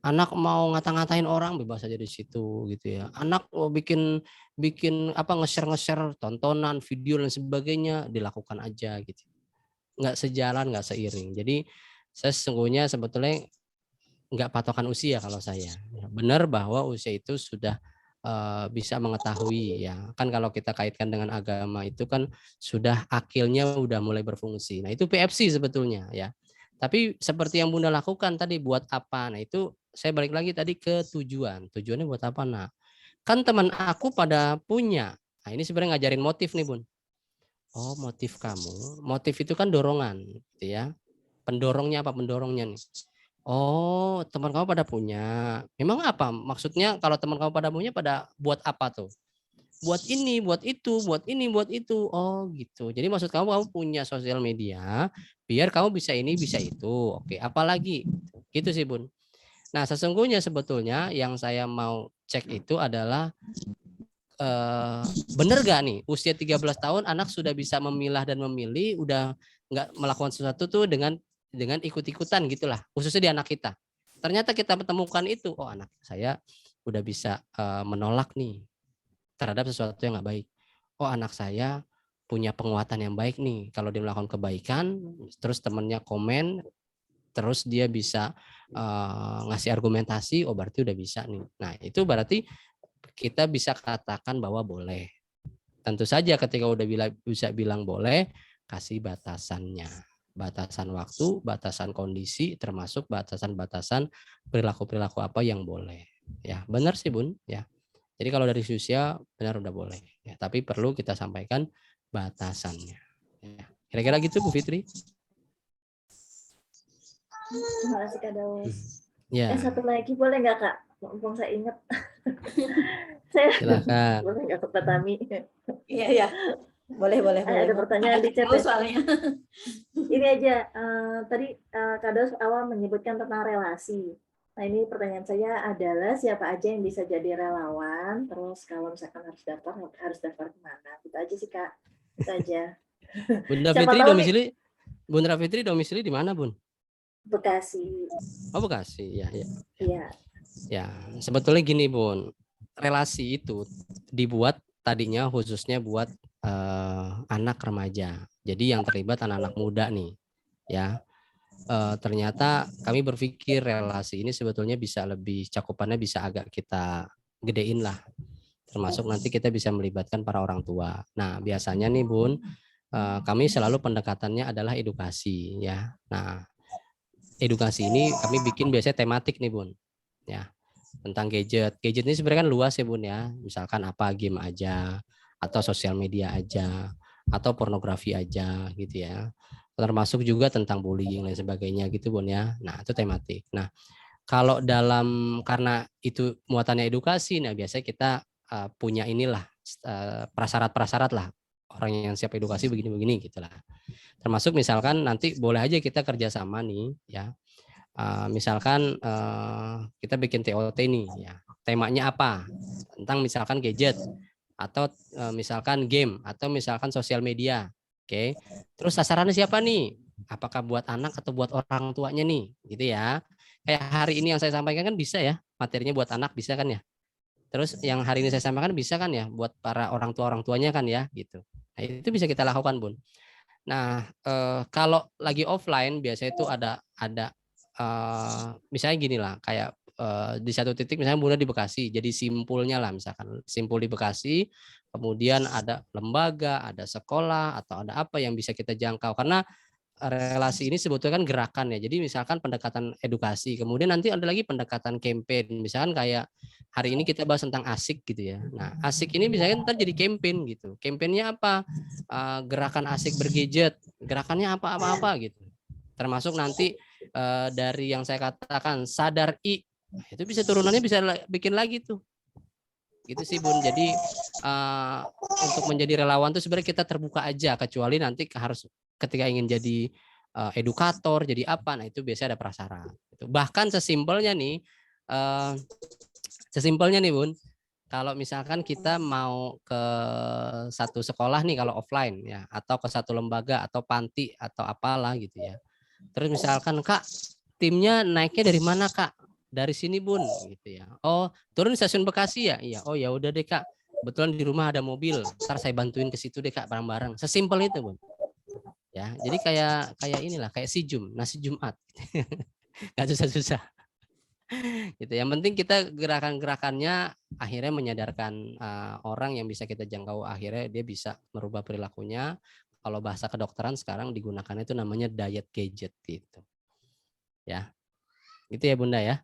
Speaker 2: Anak mau ngata-ngatain orang bebas aja di situ gitu ya. Anak mau bikin nge-share tontonan, video dan sebagainya dilakukan aja gitu. Nggak sejalan, nggak seiring. Jadi saya sesungguhnya sebetulnya nggak patokan usia kalau saya. Benar bahwa usia itu sudah bisa mengetahui ya. Kan kalau kita kaitkan dengan agama itu kan sudah akilnya udah mulai berfungsi. Nah, itu PFC sebetulnya ya. Tapi seperti yang Bunda lakukan tadi buat apa? Nah, itu saya balik lagi tadi ke tujuan. Tujuannya buat apa, Nak? Kan teman aku pada punya. Nah, ini sebenarnya ngajarin motif nih, Bun. Oh, motif kamu. Motif itu kan dorongan, gitu ya. Pendorongnya apa pendorongnya nih? Oh, teman kamu pada punya. Memang apa? Maksudnya kalau teman kamu pada punya pada buat apa tuh? Buat ini, buat itu, buat ini, buat itu. Oh, gitu. Jadi maksud kamu punya sosial media biar kamu bisa ini, bisa itu. Oke, apalagi? Gitu sih, Bun. Nah, sesungguhnya sebetulnya yang saya mau cek itu adalah bener gak nih usia 13 tahun anak sudah bisa memilah dan memilih, udah nggak melakukan sesuatu tuh dengan ikut-ikutan gitulah, khususnya di anak kita. Ternyata kita menemukan itu, oh anak saya udah bisa menolak nih terhadap sesuatu yang nggak baik. Oh anak saya punya penguatan yang baik nih, kalau dia melakukan kebaikan, terus temennya komen, terus dia bisa ngasih argumentasi, oh berarti udah bisa nih. Nah itu berarti kita bisa katakan bahwa boleh. Tentu saja ketika udah bisa bilang boleh, kasih batasannya. Batasan waktu, batasan kondisi, termasuk batasan-batasan perilaku-perilaku apa yang boleh. Ya, benar sih Bun. Ya. Jadi kalau dari usia benar udah boleh. Ya, tapi perlu kita sampaikan batasannya. Ya. Kira-kira gitu Bu Fitri?
Speaker 4: Terima kasih Kak Daus.
Speaker 2: Ya.
Speaker 4: Satu lagi boleh nggak Kak? Mumpung saya ingat. Saya
Speaker 2: Silakan.
Speaker 4: boleh nggak Kak Tami?
Speaker 1: Iya. Boleh.
Speaker 4: Ada pertanyaan di chat
Speaker 1: Tahu
Speaker 4: ya.
Speaker 1: soalnya.
Speaker 4: Ini aja, tadi Kak Daus awal menyebutkan tentang relasi. Nah ini pertanyaan saya adalah siapa aja yang bisa jadi relawan, terus kalau misalkan harus daftar kemana? Itu aja sih Kak, itu aja.
Speaker 2: Bunda
Speaker 4: Siapa
Speaker 2: Fitri
Speaker 4: tahu nih,
Speaker 2: domisili, Bunda Fitri domisili di mana Bun?
Speaker 4: Bekasi.
Speaker 2: Oh Bekasi, ya.
Speaker 4: Iya.
Speaker 2: Ya, sebetulnya gini Bun, relasi itu dibuat tadinya khususnya buat anak remaja. Jadi yang terlibat anak-anak muda nih, ya. Ternyata kami berpikir relasi ini sebetulnya bisa lebih cakupannya bisa agak kita gedein lah. Termasuk nanti kita bisa melibatkan para orang tua. Nah, biasanya nih Bun, kami selalu pendekatannya adalah edukasi, ya. Nah, edukasi ini kami bikin biasanya tematik nih Bun, ya. Tentang gadget. Gadget ini sebenarnya kan luas ya Bun ya. Misalkan apa game aja, atau sosial media aja, atau pornografi aja gitu ya. Termasuk juga tentang bullying dan sebagainya gitu Bun ya. Nah itu tematik. Nah kalau karena itu muatannya edukasi, nah biasanya kita punya inilah prasyarat-prasyarat lah. Orang yang siap edukasi begini-begini gitu lah. Termasuk misalkan nanti boleh aja kita kerjasama nih ya. Misalkan kita bikin TOT nih ya, temanya apa, tentang misalkan gadget atau misalkan game atau misalkan sosial media. Oke, terus sasarannya siapa nih, apakah buat anak atau buat orang tuanya nih gitu ya. Kayak hari ini yang saya sampaikan kan bisa ya, materinya buat anak bisa kan ya, terus yang hari ini saya sampaikan bisa kan ya buat para orang tuanya kan ya gitu. Nah, itu bisa kita lakukan Bun. Nah kalau lagi offline biasanya itu ada misalnya gini lah, kayak di satu titik misalnya Bunda di Bekasi, jadi simpulnya lah misalkan simpul di Bekasi, kemudian ada lembaga, ada sekolah atau ada apa yang bisa kita jangkau, karena relasi ini sebetulnya kan gerakan ya. Jadi misalkan pendekatan edukasi, kemudian nanti ada lagi pendekatan campaign, misalkan kayak hari ini kita bahas tentang asik gitu ya. Nah asik ini misalnya ntar jadi campaign gitu. Campaignnya apa? Gerakan asik bergadget, gerakannya apa gitu. Termasuk nanti dari yang saya katakan sadar itu bisa turunannya bisa bikin lagi tuh gitu sih Bun. Jadi untuk menjadi relawan tuh sebenarnya kita terbuka aja, kecuali nanti harus ketika ingin jadi edukator, jadi apa, nah itu biasanya ada prasyarat. Bahkan sesimpelnya nih Bun, kalau misalkan kita mau ke satu sekolah nih kalau offline ya, atau ke satu lembaga atau panti atau apalah gitu ya. Terus misalkan Kak, timnya naiknya dari mana Kak? Dari sini Bun gitu ya. Oh, turun di stasiun Bekasi ya? Iya. Oh ya udah deh Kak. Kebetulan di rumah ada mobil. Ntar saya bantuin ke situ deh Kak bareng-bareng. Sesimpel itu Bun. Ya, jadi kayak inilah, kayak sijum, nasi Jumat. Gak susah-susah. Gitu. Yang penting kita gerakan-gerakannya akhirnya menyadarkan orang yang bisa kita jangkau, akhirnya dia bisa merubah perilakunya. Kalau bahasa kedokteran sekarang digunakan itu namanya diet gadget gitu. Ya. Gitu ya Bunda ya.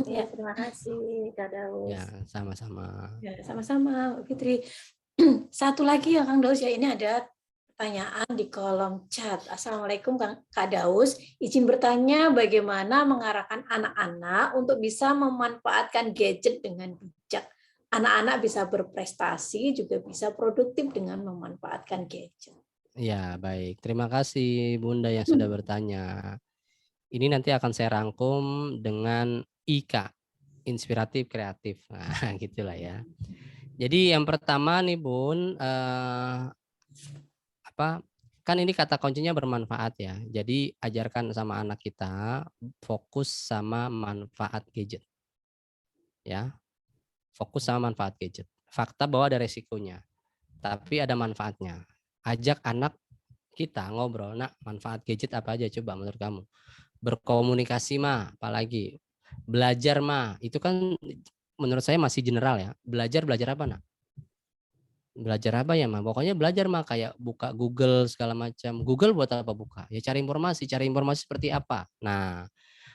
Speaker 4: Ya, terima kasih Kak Daus.
Speaker 2: Ya, sama-sama.
Speaker 1: Ya, sama-sama, Fitri. Satu lagi ya Kang Daus ya, ini ada pertanyaan di kolom chat. Assalamualaikum Kak Daus, izin bertanya bagaimana mengarahkan anak-anak untuk bisa memanfaatkan gadget dengan bijak. Anak-anak bisa berprestasi, juga bisa produktif dengan memanfaatkan gadget.
Speaker 2: Ya, baik. Terima kasih Bunda yang sudah bertanya. Ini nanti akan saya rangkum dengan IK, inspiratif kreatif. Nah, gitulah ya. Jadi yang pertama nih Bun, kan ini kata kuncinya bermanfaat ya. Jadi ajarkan sama anak kita fokus sama manfaat gadget. Ya, fokus sama manfaat gadget. Fakta bahwa ada resikonya, tapi ada manfaatnya. Ajak anak kita ngobrol, nak manfaat gadget apa aja coba menurut kamu? Berkomunikasi mah, apalagi belajar mah, itu kan menurut saya masih general ya. Belajar apa nak? Belajar apa ya mah? Pokoknya belajar mah kayak buka Google segala macam. Google buat apa buka? Ya cari informasi seperti apa. Nah,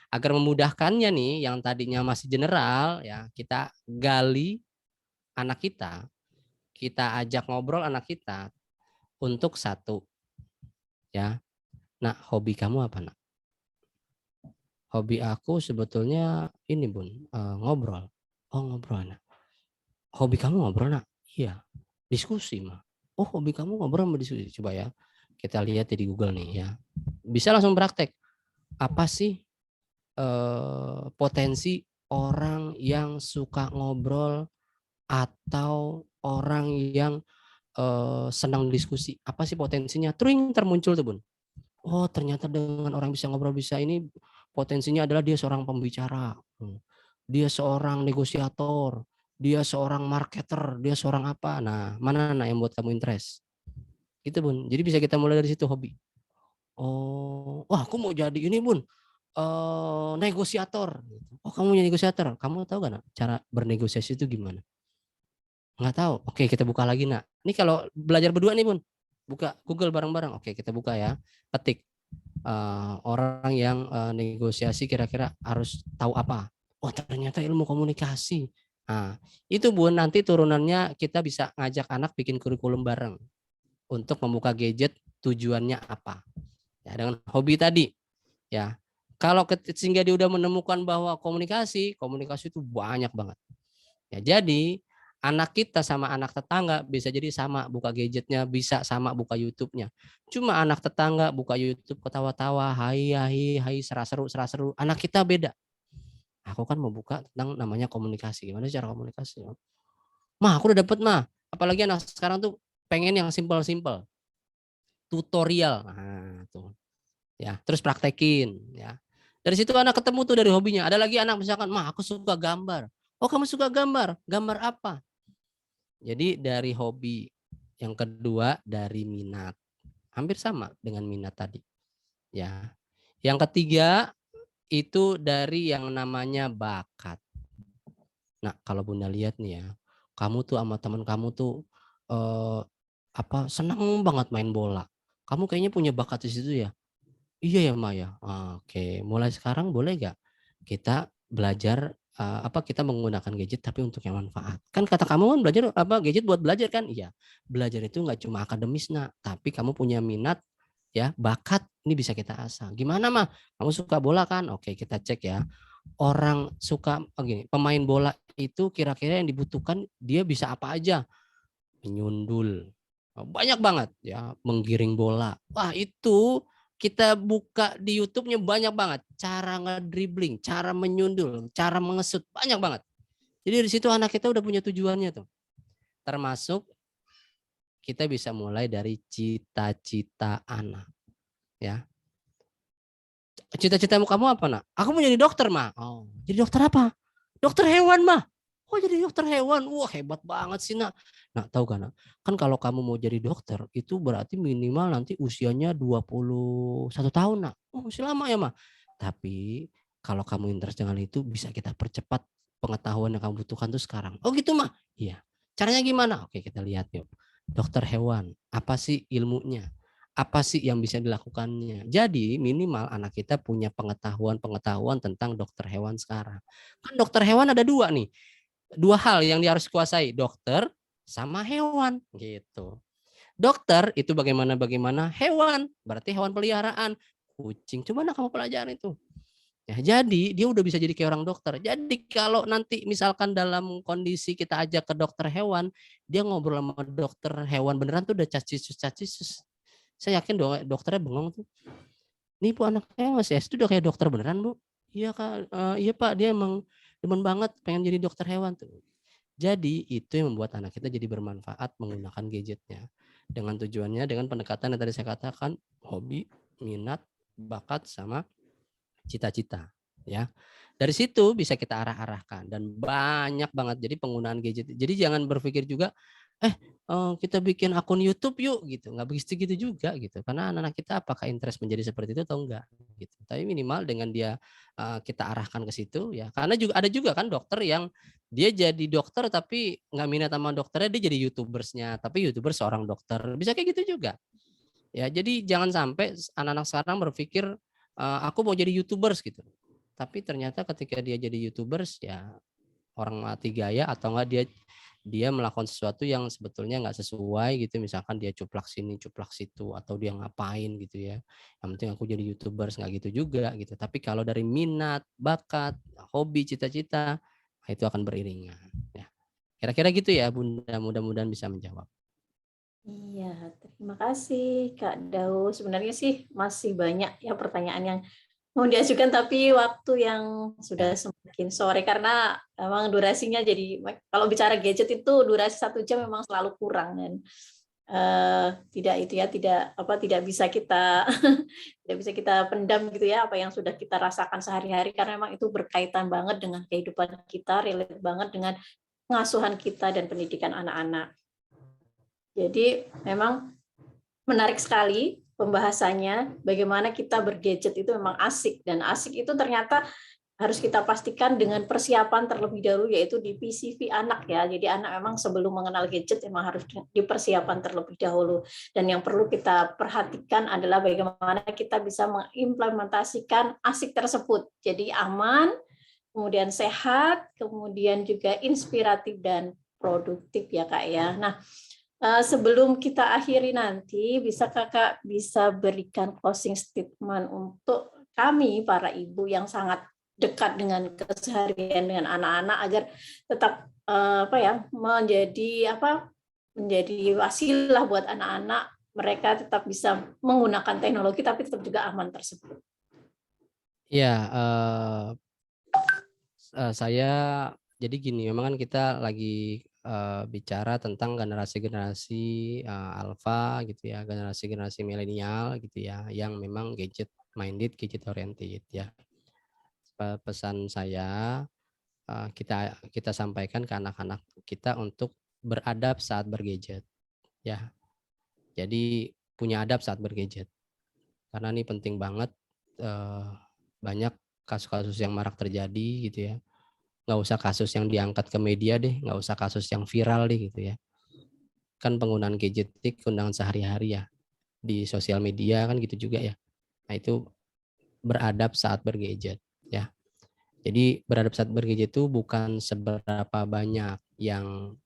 Speaker 2: agar memudahkannya nih yang tadinya masih general ya, kita gali anak kita ajak ngobrol anak kita untuk satu ya. Nah, hobi kamu apa nak? Hobi aku sebetulnya ini Bun, ngobrol. Oh ngobrol nak. Hobi kamu ngobrol nak? Iya. Diskusi mah. Oh hobi kamu ngobrol sama diskusi. Coba ya kita lihat di Google nih ya. Bisa langsung praktek. Apa sih potensi orang yang suka ngobrol atau orang yang senang diskusi? Apa sih potensinya? Tring termuncul tuh Bun. Oh ternyata dengan orang bisa ngobrol bisa ini potensinya adalah dia seorang pembicara. Dia seorang negosiator. Dia seorang marketer. Dia seorang apa. Nah mana yang buat kamu interest? Gitu Bun. Jadi bisa kita mulai dari situ hobi. Oh, wah aku mau jadi ini Bun. Negosiator. Oh kamu jadi negosiator. Kamu tahu gak nak cara bernegosiasi itu gimana? Nggak tahu. Oke kita buka lagi nak. Ini kalau belajar berdua nih Bun. Buka Google bareng-bareng. Oke kita buka ya. Ketik orang yang negosiasi kira-kira harus tahu apa. Oh ternyata ilmu komunikasi. Nah itu Bun nanti turunannya kita bisa ngajak anak bikin kurikulum bareng. Untuk membuka gadget tujuannya apa. Ya, dengan hobi tadi. Ya. Kalau sehingga dia udah menemukan bahwa komunikasi itu banyak banget. Ya, jadi anak kita sama anak tetangga bisa jadi sama buka gadgetnya, bisa sama buka YouTube-nya. Cuma anak tetangga buka YouTube ketawa-tawa, hai seru. Anak kita beda. Aku kan mau buka tentang namanya komunikasi. Gimana cara komunikasi? Mah, aku udah dapet mah. Apalagi anak sekarang tuh pengen yang simple-simple. Tutorial. Nah, tuh. Ya, terus praktekin ya. Dari situ anak ketemu tuh dari hobinya. Ada lagi anak misalkan, "Mah, aku suka gambar." "Oh, kamu suka gambar? Gambar apa?" Jadi dari hobi. Yang kedua dari minat. Hampir sama dengan minat tadi. Ya. Yang ketiga itu dari yang namanya bakat. Nah, kalau Bunda lihat nih ya, kamu tuh sama teman kamu tuh senang banget main bola. Kamu kayaknya punya bakat di situ ya? Iya ya, Maya. Oke, mulai sekarang boleh nggak kita belajar kita menggunakan gadget tapi untuk yang manfaat. Kan kata kamu kan belajar gadget buat belajar kan? Iya. Belajar itu nggak cuma akademis, Nak, tapi kamu punya minat ya, bakat ini bisa kita asah. Gimana, Mah? Kamu suka bola kan? Oke, kita cek ya. Orang suka pemain bola itu kira-kira yang dibutuhkan dia bisa apa aja? Menyundul. Banyak banget ya, menggiring bola. Wah, itu kita buka di YouTube-nya banyak banget. Cara ngedribbling, cara menyundul, cara mengesut, banyak banget. Jadi dari situ anak kita udah punya tujuannya tuh. Termasuk kita bisa mulai dari cita-cita anak. Ya. Cita-citamu kamu apa, Nak? Aku mau jadi dokter, Mah. Oh, jadi dokter apa? Dokter hewan, Mah. Oh, jadi dokter hewan. Wah, hebat banget sih, Nak. Nah, tahu kan, Nak? Kan kalau kamu mau jadi dokter, itu berarti minimal nanti usianya 21 tahun, Nak. Oh, masih lama ya, Mah. Tapi kalau kamu interest dengan itu, bisa kita percepat pengetahuan yang kamu butuhkan tuh sekarang. Oh, gitu, Mah? Iya. Caranya gimana? Oke, kita lihat yuk. Dokter hewan, apa sih ilmunya? Apa sih yang bisa dilakukannya? Jadi minimal anak kita punya pengetahuan tentang dokter hewan sekarang. Kan dokter hewan ada dua nih. Dua hal yang dia harus kuasai, dokter sama hewan gitu. Dokter itu bagaimana hewan, berarti hewan peliharaan. Kucing, coba kamu pelajarin itu. Ya, jadi dia udah bisa jadi kayak orang dokter. Jadi kalau nanti misalkan dalam kondisi kita ajak ke dokter hewan, dia ngobrol sama dokter hewan beneran tuh udah cacisus. Saya yakin dong dokternya bengong tuh. Nih Bu, anaknya masih SD udah kayak dokter beneran Bu. Iya Kak, iya Pak, dia emang demen banget pengen jadi dokter hewan tuh. Jadi itu yang membuat anak kita jadi bermanfaat menggunakan gadgetnya. Dengan tujuannya, dengan pendekatan yang tadi saya katakan, hobi, minat, bakat, sama cita-cita. Ya, dari situ bisa kita arah-arahkan dan banyak banget. Jadi penggunaan gadget. Jadi jangan berpikir juga, kita bikin akun YouTube yuk gitu. Nggak begitu gitu juga gitu. Karena anak-anak kita apakah interest menjadi seperti itu atau enggak gitu. Tapi minimal dengan dia kita arahkan ke situ ya. Karena juga ada juga kan dokter yang dia jadi dokter tapi nggak minat sama dokternya, dia jadi YouTubersnya. Tapi YouTuber seorang dokter bisa kayak gitu juga. Ya, jadi jangan sampai anak-anak sekarang berpikir aku mau jadi YouTubers gitu. Tapi ternyata ketika dia jadi YouTubers ya orang mati gaya atau enggak dia melakukan sesuatu yang sebetulnya nggak sesuai gitu, misalkan dia cuplak sini cuplak situ atau dia ngapain gitu ya, yang penting aku jadi YouTubers, nggak gitu juga gitu. Tapi kalau dari minat, bakat, hobi, cita-cita itu akan beriringan ya. Kira-kira gitu ya Bunda, mudah-mudahan bisa menjawab.
Speaker 1: Iya, terima kasih Kak Dau. Sebenarnya sih masih banyak ya pertanyaan yang mau diajukan, tapi waktu yang sudah semakin sore karena memang durasinya jadi, kalau bicara gadget itu durasi 1 jam memang selalu kurang dan tidak bisa kita tidak bisa kita pendam gitu ya apa yang sudah kita rasakan sehari-hari, karena memang itu berkaitan banget dengan kehidupan kita, relate banget dengan pengasuhan kita dan pendidikan anak-anak. Jadi memang menarik sekali pembahasannya, bagaimana kita bergadget itu memang asik, dan asik itu ternyata harus kita pastikan dengan persiapan terlebih dahulu, yaitu di PCV anak ya. Jadi anak memang sebelum mengenal gadget memang harus dipersiapkan terlebih dahulu. Dan yang perlu kita perhatikan adalah bagaimana kita bisa mengimplementasikan asik tersebut. Jadi aman, kemudian sehat, kemudian juga inspiratif dan produktif ya Kak ya. Nah, sebelum kita akhiri nanti, bisa Kakak bisa berikan closing statement untuk kami para ibu yang sangat dekat dengan keseharian dengan anak-anak agar tetap menjadi wasilah buat anak-anak, mereka tetap bisa menggunakan teknologi tapi tetap juga aman tersebut.
Speaker 2: Ya, saya jadi gini, memang kan kita lagi bicara tentang generasi-generasi alpha gitu ya, generasi-generasi milenial gitu ya, yang memang gadget minded, gadget oriented ya. Pesan saya kita sampaikan ke anak-anak kita untuk beradab saat bergadget ya. Jadi punya adab saat bergadget. Karena ini penting banget, banyak kasus-kasus yang marak terjadi gitu ya. Nggak usah kasus yang diangkat ke media deh, nggak usah kasus yang viral deh gitu ya. Kan penggunaan gadget keundangan sehari-hari ya, di sosial media kan gitu juga ya. Nah itu beradab saat bergadget ya. Jadi beradab saat bergadget itu bukan seberapa banyak yang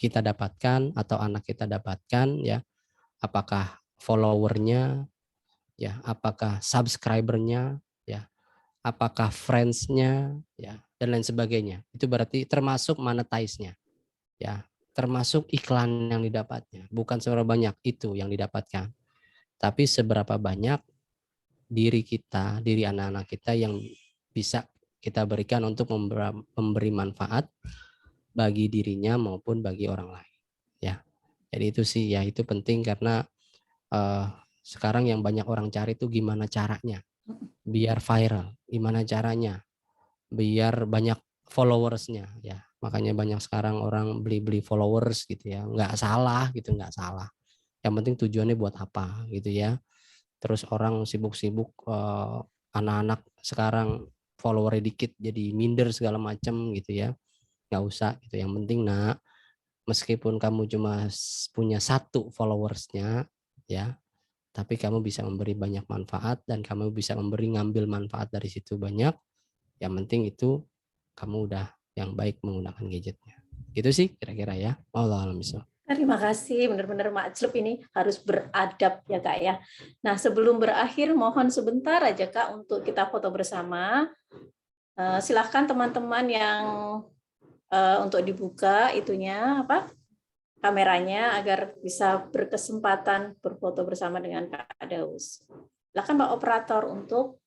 Speaker 2: kita dapatkan atau anak kita dapatkan ya. Apakah followernya ya, apakah subscribernya ya, apakah friends-nya ya, dan lain sebagainya. Itu berarti termasuk monetize-nya ya, termasuk iklan yang didapatnya. Bukan seberapa banyak itu yang didapatkan, tapi seberapa banyak diri kita, diri anak-anak kita yang bisa kita berikan untuk memberi manfaat bagi dirinya maupun bagi orang lain ya. Jadi itu sih ya, itu penting karena sekarang yang banyak orang cari itu gimana caranya biar viral, gimana caranya biar banyak followersnya ya. Makanya banyak sekarang orang beli followers gitu ya, nggak salah gitu, nggak salah. Yang penting tujuannya buat apa gitu ya. Terus orang sibuk-sibuk, anak-anak sekarang followernya dikit jadi minder segala macam gitu ya, nggak usah gitu. Yang penting nak, meskipun kamu cuma punya 1 followersnya ya, tapi kamu bisa memberi banyak manfaat dan kamu bisa ngambil manfaat dari situ banyak. Yang penting itu kamu udah yang baik menggunakan gadgetnya. Gitu sih kira-kira ya. Allah alam bisawab.
Speaker 1: Terima kasih, benar-benar Majlub ini harus beradab ya Kak ya. Nah sebelum berakhir mohon sebentar aja Kak untuk kita foto bersama. Silahkan teman-teman yang untuk dibuka itunya apa kameranya agar bisa berkesempatan berfoto bersama dengan Kak Daus. Silakan Pak Operator untuk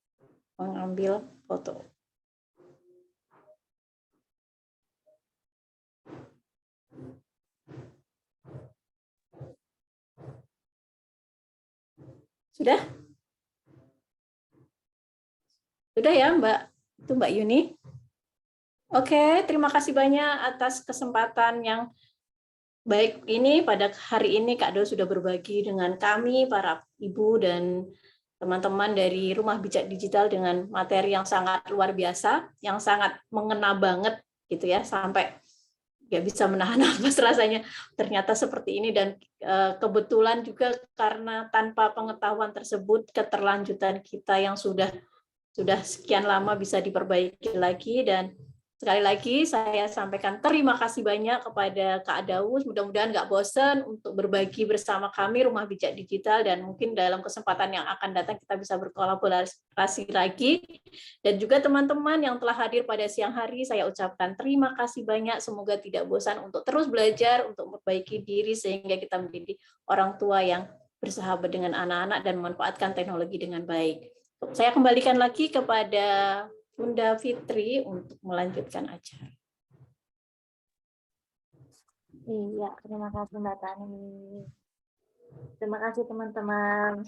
Speaker 1: mengambil foto. Sudah? Sudah ya Mbak? Itu Mbak Yuni. Oke, terima kasih banyak atas kesempatan yang baik ini pada hari ini Kak Do sudah berbagi dengan kami, para ibu dan teman-teman dari Rumah Bijak Digital dengan materi yang sangat luar biasa, yang sangat mengena banget gitu ya, sampai nggak bisa menahan nafas rasanya ternyata seperti ini. Dan kebetulan juga karena tanpa pengetahuan tersebut keterlanjutan kita yang sudah sekian lama bisa diperbaiki lagi. Dan sekali lagi saya sampaikan terima kasih banyak kepada Kak Daus. Mudah-mudahan nggak bosan untuk berbagi bersama kami Rumah Bijak Digital, dan mungkin dalam kesempatan yang akan datang kita bisa berkolaborasi lagi. Dan juga teman-teman yang telah hadir pada siang hari, saya ucapkan terima kasih banyak. Semoga tidak bosan untuk terus belajar, untuk memperbaiki diri sehingga kita menjadi orang tua yang bersahabat dengan anak-anak dan memanfaatkan teknologi dengan baik. Saya kembalikan lagi kepada Bunda Fitri untuk melanjutkan acara.
Speaker 4: Iya, terima kasih Mbak Tani. Terima kasih teman-teman.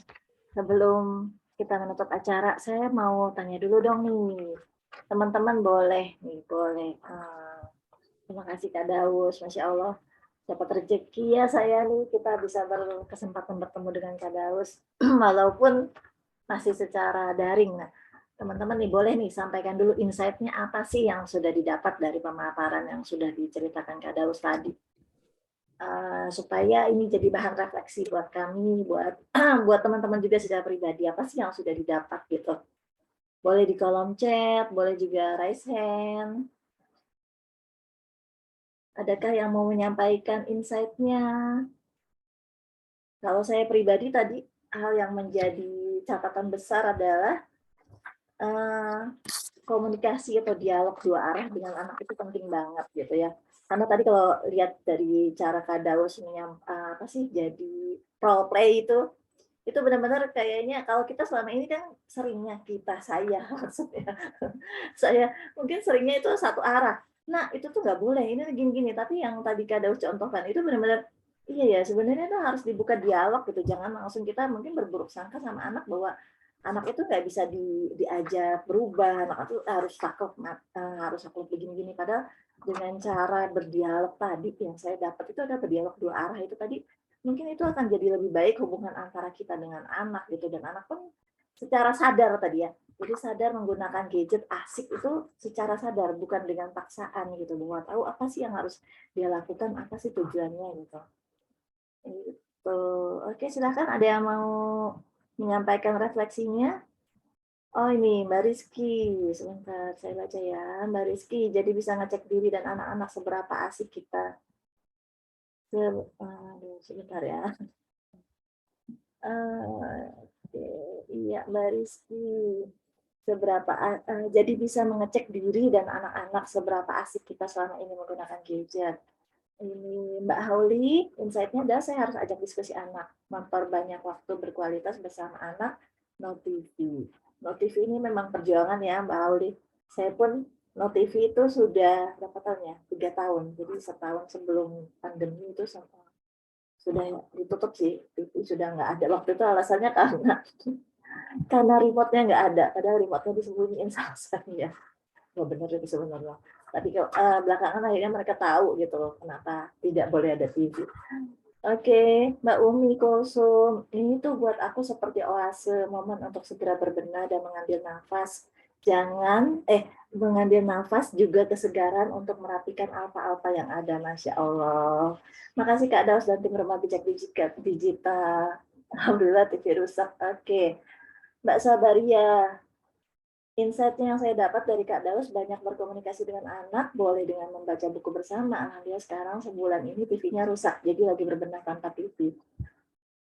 Speaker 4: Sebelum kita menutup acara, saya mau tanya dulu dong nih. Teman-teman boleh nih, boleh. Terima kasih Kak Daus, Masya Allah. Dapat rezeki ya saya nih, kita bisa berkesempatan bertemu dengan Kak Daus, walaupun masih secara daring. Nah, teman-teman nih boleh nih sampaikan dulu insight-nya apa sih yang sudah didapat dari pemaparan yang sudah diceritakan Kak Daus tadi. Supaya ini jadi bahan refleksi buat kami, buat buat teman-teman juga secara pribadi, apa sih yang sudah didapat gitu. Boleh di kolom chat, boleh juga raise hand. Adakah yang mau menyampaikan insight-nya? Kalau saya pribadi tadi, hal yang menjadi catatan besar adalah komunikasi atau dialog dua arah dengan anak itu penting banget gitu ya. Karena tadi kalau lihat dari cara Kak Daus apa sih jadi role play itu benar-benar kayaknya kalau kita selama ini kan seringnya saya maksudnya saya mungkin seringnya itu satu arah. Nah itu tuh nggak boleh, ini gini-gini. Tapi yang tadi Kak Daus contohkan itu benar-benar iya ya, sebenarnya itu harus dibuka dialog gitu. Jangan langsung kita mungkin berburuk sangka sama anak bahwa anak itu nggak bisa diajak berubah, anak itu harus saklek begini-gini. Padahal dengan cara berdialog tadi yang saya dapat itu ada berdialog dua arah itu tadi, mungkin itu akan jadi lebih baik hubungan antara kita dengan anak gitu, dan anak pun secara sadar tadi ya. Jadi sadar menggunakan gadget asik itu secara sadar, bukan dengan paksaan gitu, bahwa tahu apa sih yang harus dia lakukan, apa sih tujuannya gitu. Gitu. Oke, silakan ada yang mau menyampaikan refleksinya. Oh ini Mbak Rizky, sebentar saya baca ya. Mbak Rizky, jadi bisa ngecek diri dan anak-anak seberapa asik kita. Sebentar ya. Iya Mbak Rizky, jadi bisa mengecek diri dan anak-anak seberapa asik kita selama ini menggunakan gadget. Ini Mbak Hauli, insight-nya adalah saya harus ajak diskusi anak, memperbanyak waktu berkualitas bersama anak, no TV. No TV ini memang perjuangan ya Mbak Hauli. Saya pun no TV itu sudah berapa tahun ya? 3 tahun. Jadi setahun sebelum pandemi itu sudah ditutup sih. TV sudah nggak ada. Waktu itu alasannya karena remote-nya nggak ada. Padahal remote-nya disembunyiin sama saya. Oh, benar itu sebenarnya. Tapi belakangan akhirnya mereka tahu gitu loh kenapa tidak boleh ada TV. Oke, Mbak Umi Kulsum, ini tuh buat aku seperti oase, momen untuk segera berbenah dan mengambil nafas. Mengambil nafas juga kesegaran untuk merapikan alfa-alfa yang ada, Masya Allah. Makasih Kak Daus dan tim Rumah Bijak Digital. Alhamdulillah TV rusak. Oke, Mbak Sabaria, insight-nya yang saya dapat dari Kak Daus, banyak berkomunikasi dengan anak, boleh dengan membaca buku bersama. Alhamdulillah sekarang sebulan ini TV-nya rusak, jadi lagi berbenah tanpa TV.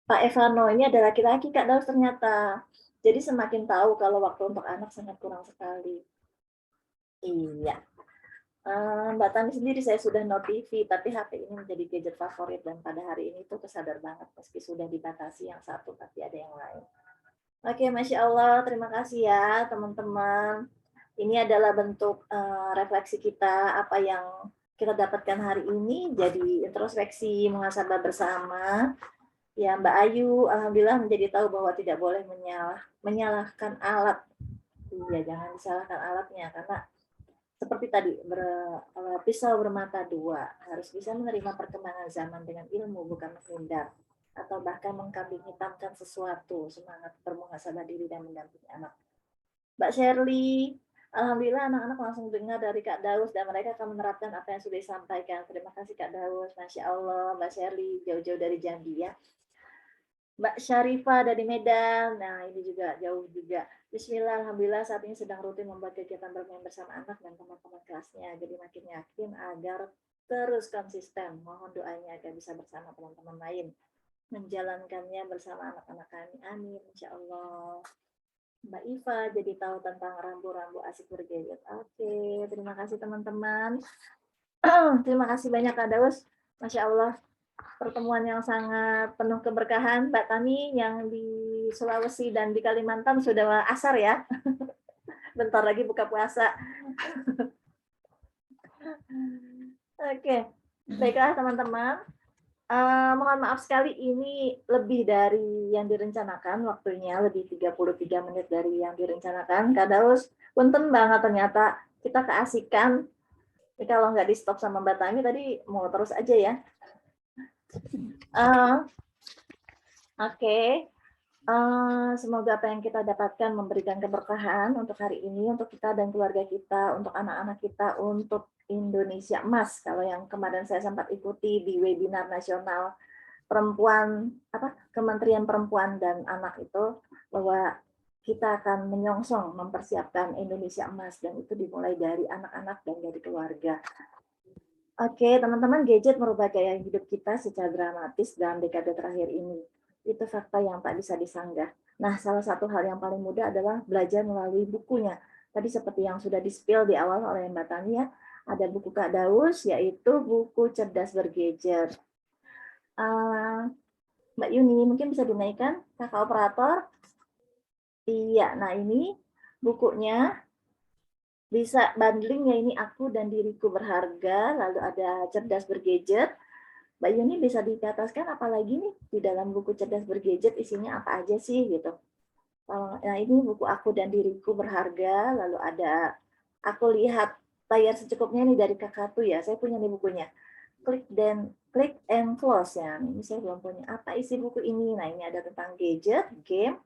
Speaker 4: Pak Evano, ini ada laki-laki Kak Daus ternyata. Jadi semakin tahu kalau waktu untuk anak sangat kurang sekali. Iya. Mbak Tani sendiri, saya sudah no TV, tapi HP ini menjadi gadget favorit, dan pada hari ini tuh kesadar banget, meski sudah dibatasi yang satu, tapi ada yang lain. Oke, Masya Allah, terima kasih ya teman-teman. Ini adalah bentuk refleksi kita, apa yang kita dapatkan hari ini, jadi introspeksi muhasabah bersama. Ya, Mbak Ayu, alhamdulillah menjadi tahu bahwa tidak boleh menyalahkan alat. Iya, jangan disalahkan alatnya, karena seperti tadi, pisau bermata dua, harus bisa menerima perkembangan zaman dengan ilmu, bukan menghindar atau bahkan mengkambing hitamkan sesuatu. Semangat bermuhasabah diri dan mendampingi anak. Mbak Shirley, alhamdulillah anak-anak langsung dengar dari Kak Daus dan mereka akan menerapkan apa yang sudah disampaikan. Terima kasih Kak Daus, Masya Allah, Mbak Shirley jauh-jauh dari Jambi ya. Mbak Syarifah dari Medan, nah ini juga jauh juga. Bismillah, alhamdulillah saat ini sedang rutin membuat kegiatan bermain bersama anak dan teman-teman kelasnya. Jadi makin yakin agar terus konsisten. Mohon doanya agar bisa bersama teman-teman lain menjalankannya bersama anak-anak kami. Amin, insya Allah. Mbak Iva jadi tahu tentang rambu-rambu asik bergadget. Oke, terima kasih teman-teman. Terima kasih banyak Kak Daus. Masya Allah, pertemuan yang sangat penuh keberkahan. Mbak Tani yang di Sulawesi dan di Kalimantan sudah asar ya. Bentar lagi buka puasa. Oke, baiklah teman-teman. Mohon maaf sekali, ini lebih dari yang direncanakan waktunya, lebih 33 menit dari yang direncanakan. Kak Daus, punten banget ternyata kita keasikan. Jadi kalau nggak di stop sama Mbak Tami tadi mau terus aja ya. Oke. Semoga apa yang kita dapatkan memberikan keberkahan untuk hari ini, untuk kita dan keluarga kita, untuk anak-anak kita, untuk Indonesia Emas. Kalau yang kemarin saya sempat ikuti di webinar nasional perempuan, Kementerian Perempuan dan Anak itu, bahwa kita akan menyongsong mempersiapkan Indonesia Emas, dan itu dimulai dari anak-anak dan dari keluarga. Oke, teman-teman, gadget merubah gaya hidup kita secara dramatis dalam dekade terakhir ini. Itu fakta yang tak bisa disanggah. Nah, salah satu hal yang paling mudah adalah belajar melalui bukunya. Tadi seperti yang sudah di-spill di awal oleh Mbak Tania, ada buku Kak Daus, yaitu buku Cerdas Bergadget. Mbak Yuni, mungkin bisa dinaikkan, Kakak Operator. Iya, nah ini bukunya. Bisa bundling ya, ini Aku dan Diriku Berharga, lalu ada Cerdas Bergadget. Mbak Yuni bisa dikatakan apalagi nih di dalam buku Cerdas Bergadget isinya apa aja sih gitu. Nah ini buku Aku dan Diriku Berharga, lalu ada Aku Lihat Layar Secukupnya nih dari Kakak tuh ya, saya punya nih bukunya. Click and Close ya, ini saya belum punya. Apa isi buku ini? Nah ini ada tentang gadget, game,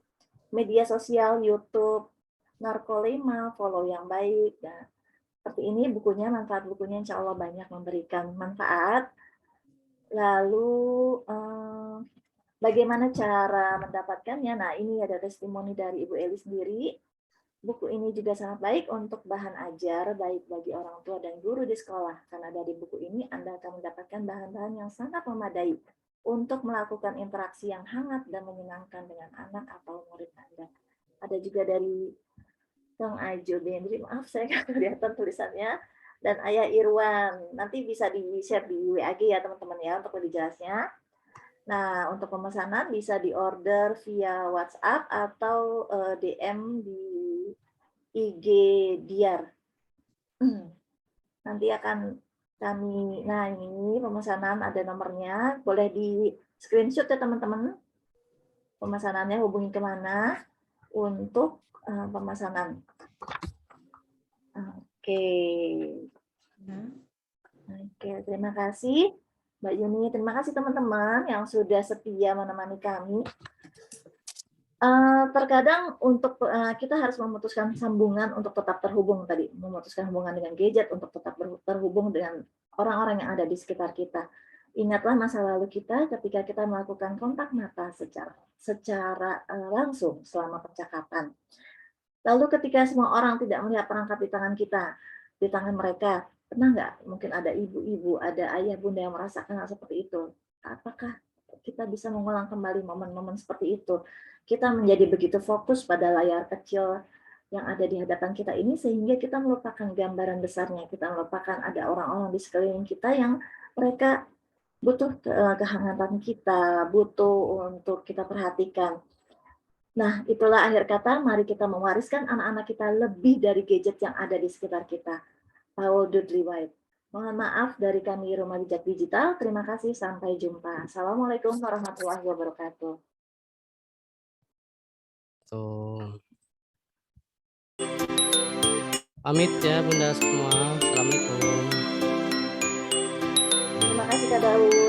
Speaker 4: media sosial, YouTube, narkolema, follow yang baik. Nah, seperti ini bukunya, manfaat bukunya insya Allah banyak memberikan manfaat. Lalu bagaimana cara mendapatkannya? Nah ini ada testimoni dari Ibu Eli sendiri. Buku ini juga sangat baik untuk bahan ajar, baik bagi orang tua dan guru di sekolah. Karena dari buku ini Anda akan mendapatkan bahan-bahan yang sangat memadai untuk melakukan interaksi yang hangat dan menyenangkan dengan anak atau murid Anda. Ada juga dari Kang Ajo Bendri, maaf saya nggak kelihatan tulisannya, dan Ayah Irwan. Nanti bisa di-share di WAG ya teman-teman ya untuk lebih jelasnya. Nah, untuk pemesanan bisa di-order via WhatsApp atau DM di IG Diar. Nanti akan kami, nah ini pemesanan ada nomornya, boleh di screenshot ya teman-teman. Pemesanannya hubungi kemana untuk pemesanan. Oke. Oke, terima kasih Mbak Yuni. Terima kasih teman-teman yang sudah setia menemani kami. Terkadang untuk kita harus memutuskan sambungan untuk tetap terhubung tadi, memutuskan hubungan dengan gadget untuk tetap terhubung dengan orang-orang yang ada di sekitar kita. Ingatlah masa lalu kita ketika kita melakukan kontak mata secara langsung selama percakapan. Lalu ketika semua orang tidak melihat perangkat di tangan kita, di tangan mereka, pernah nggak mungkin ada ibu-ibu, ada ayah bunda yang merasakan hal seperti itu? Apakah kita bisa mengulang kembali momen-momen seperti itu? Kita menjadi begitu fokus pada layar kecil yang ada di hadapan kita ini sehingga kita melupakan gambaran besarnya, kita melupakan ada orang-orang di sekeliling kita yang mereka butuh kehangatan kita, butuh untuk kita perhatikan. Nah, itulah akhir kata, mari kita mewariskan anak-anak kita lebih dari gadget yang ada di sekitar kita. Paul Dudley White. Mohon maaf dari kami Rumah Bijak Digital. Terima kasih, sampai jumpa. Assalamualaikum warahmatullahi wabarakatuh.
Speaker 2: Tuh. Pamit ya Bunda semua. Assalamualaikum.
Speaker 4: Terima kasih Kak Daud.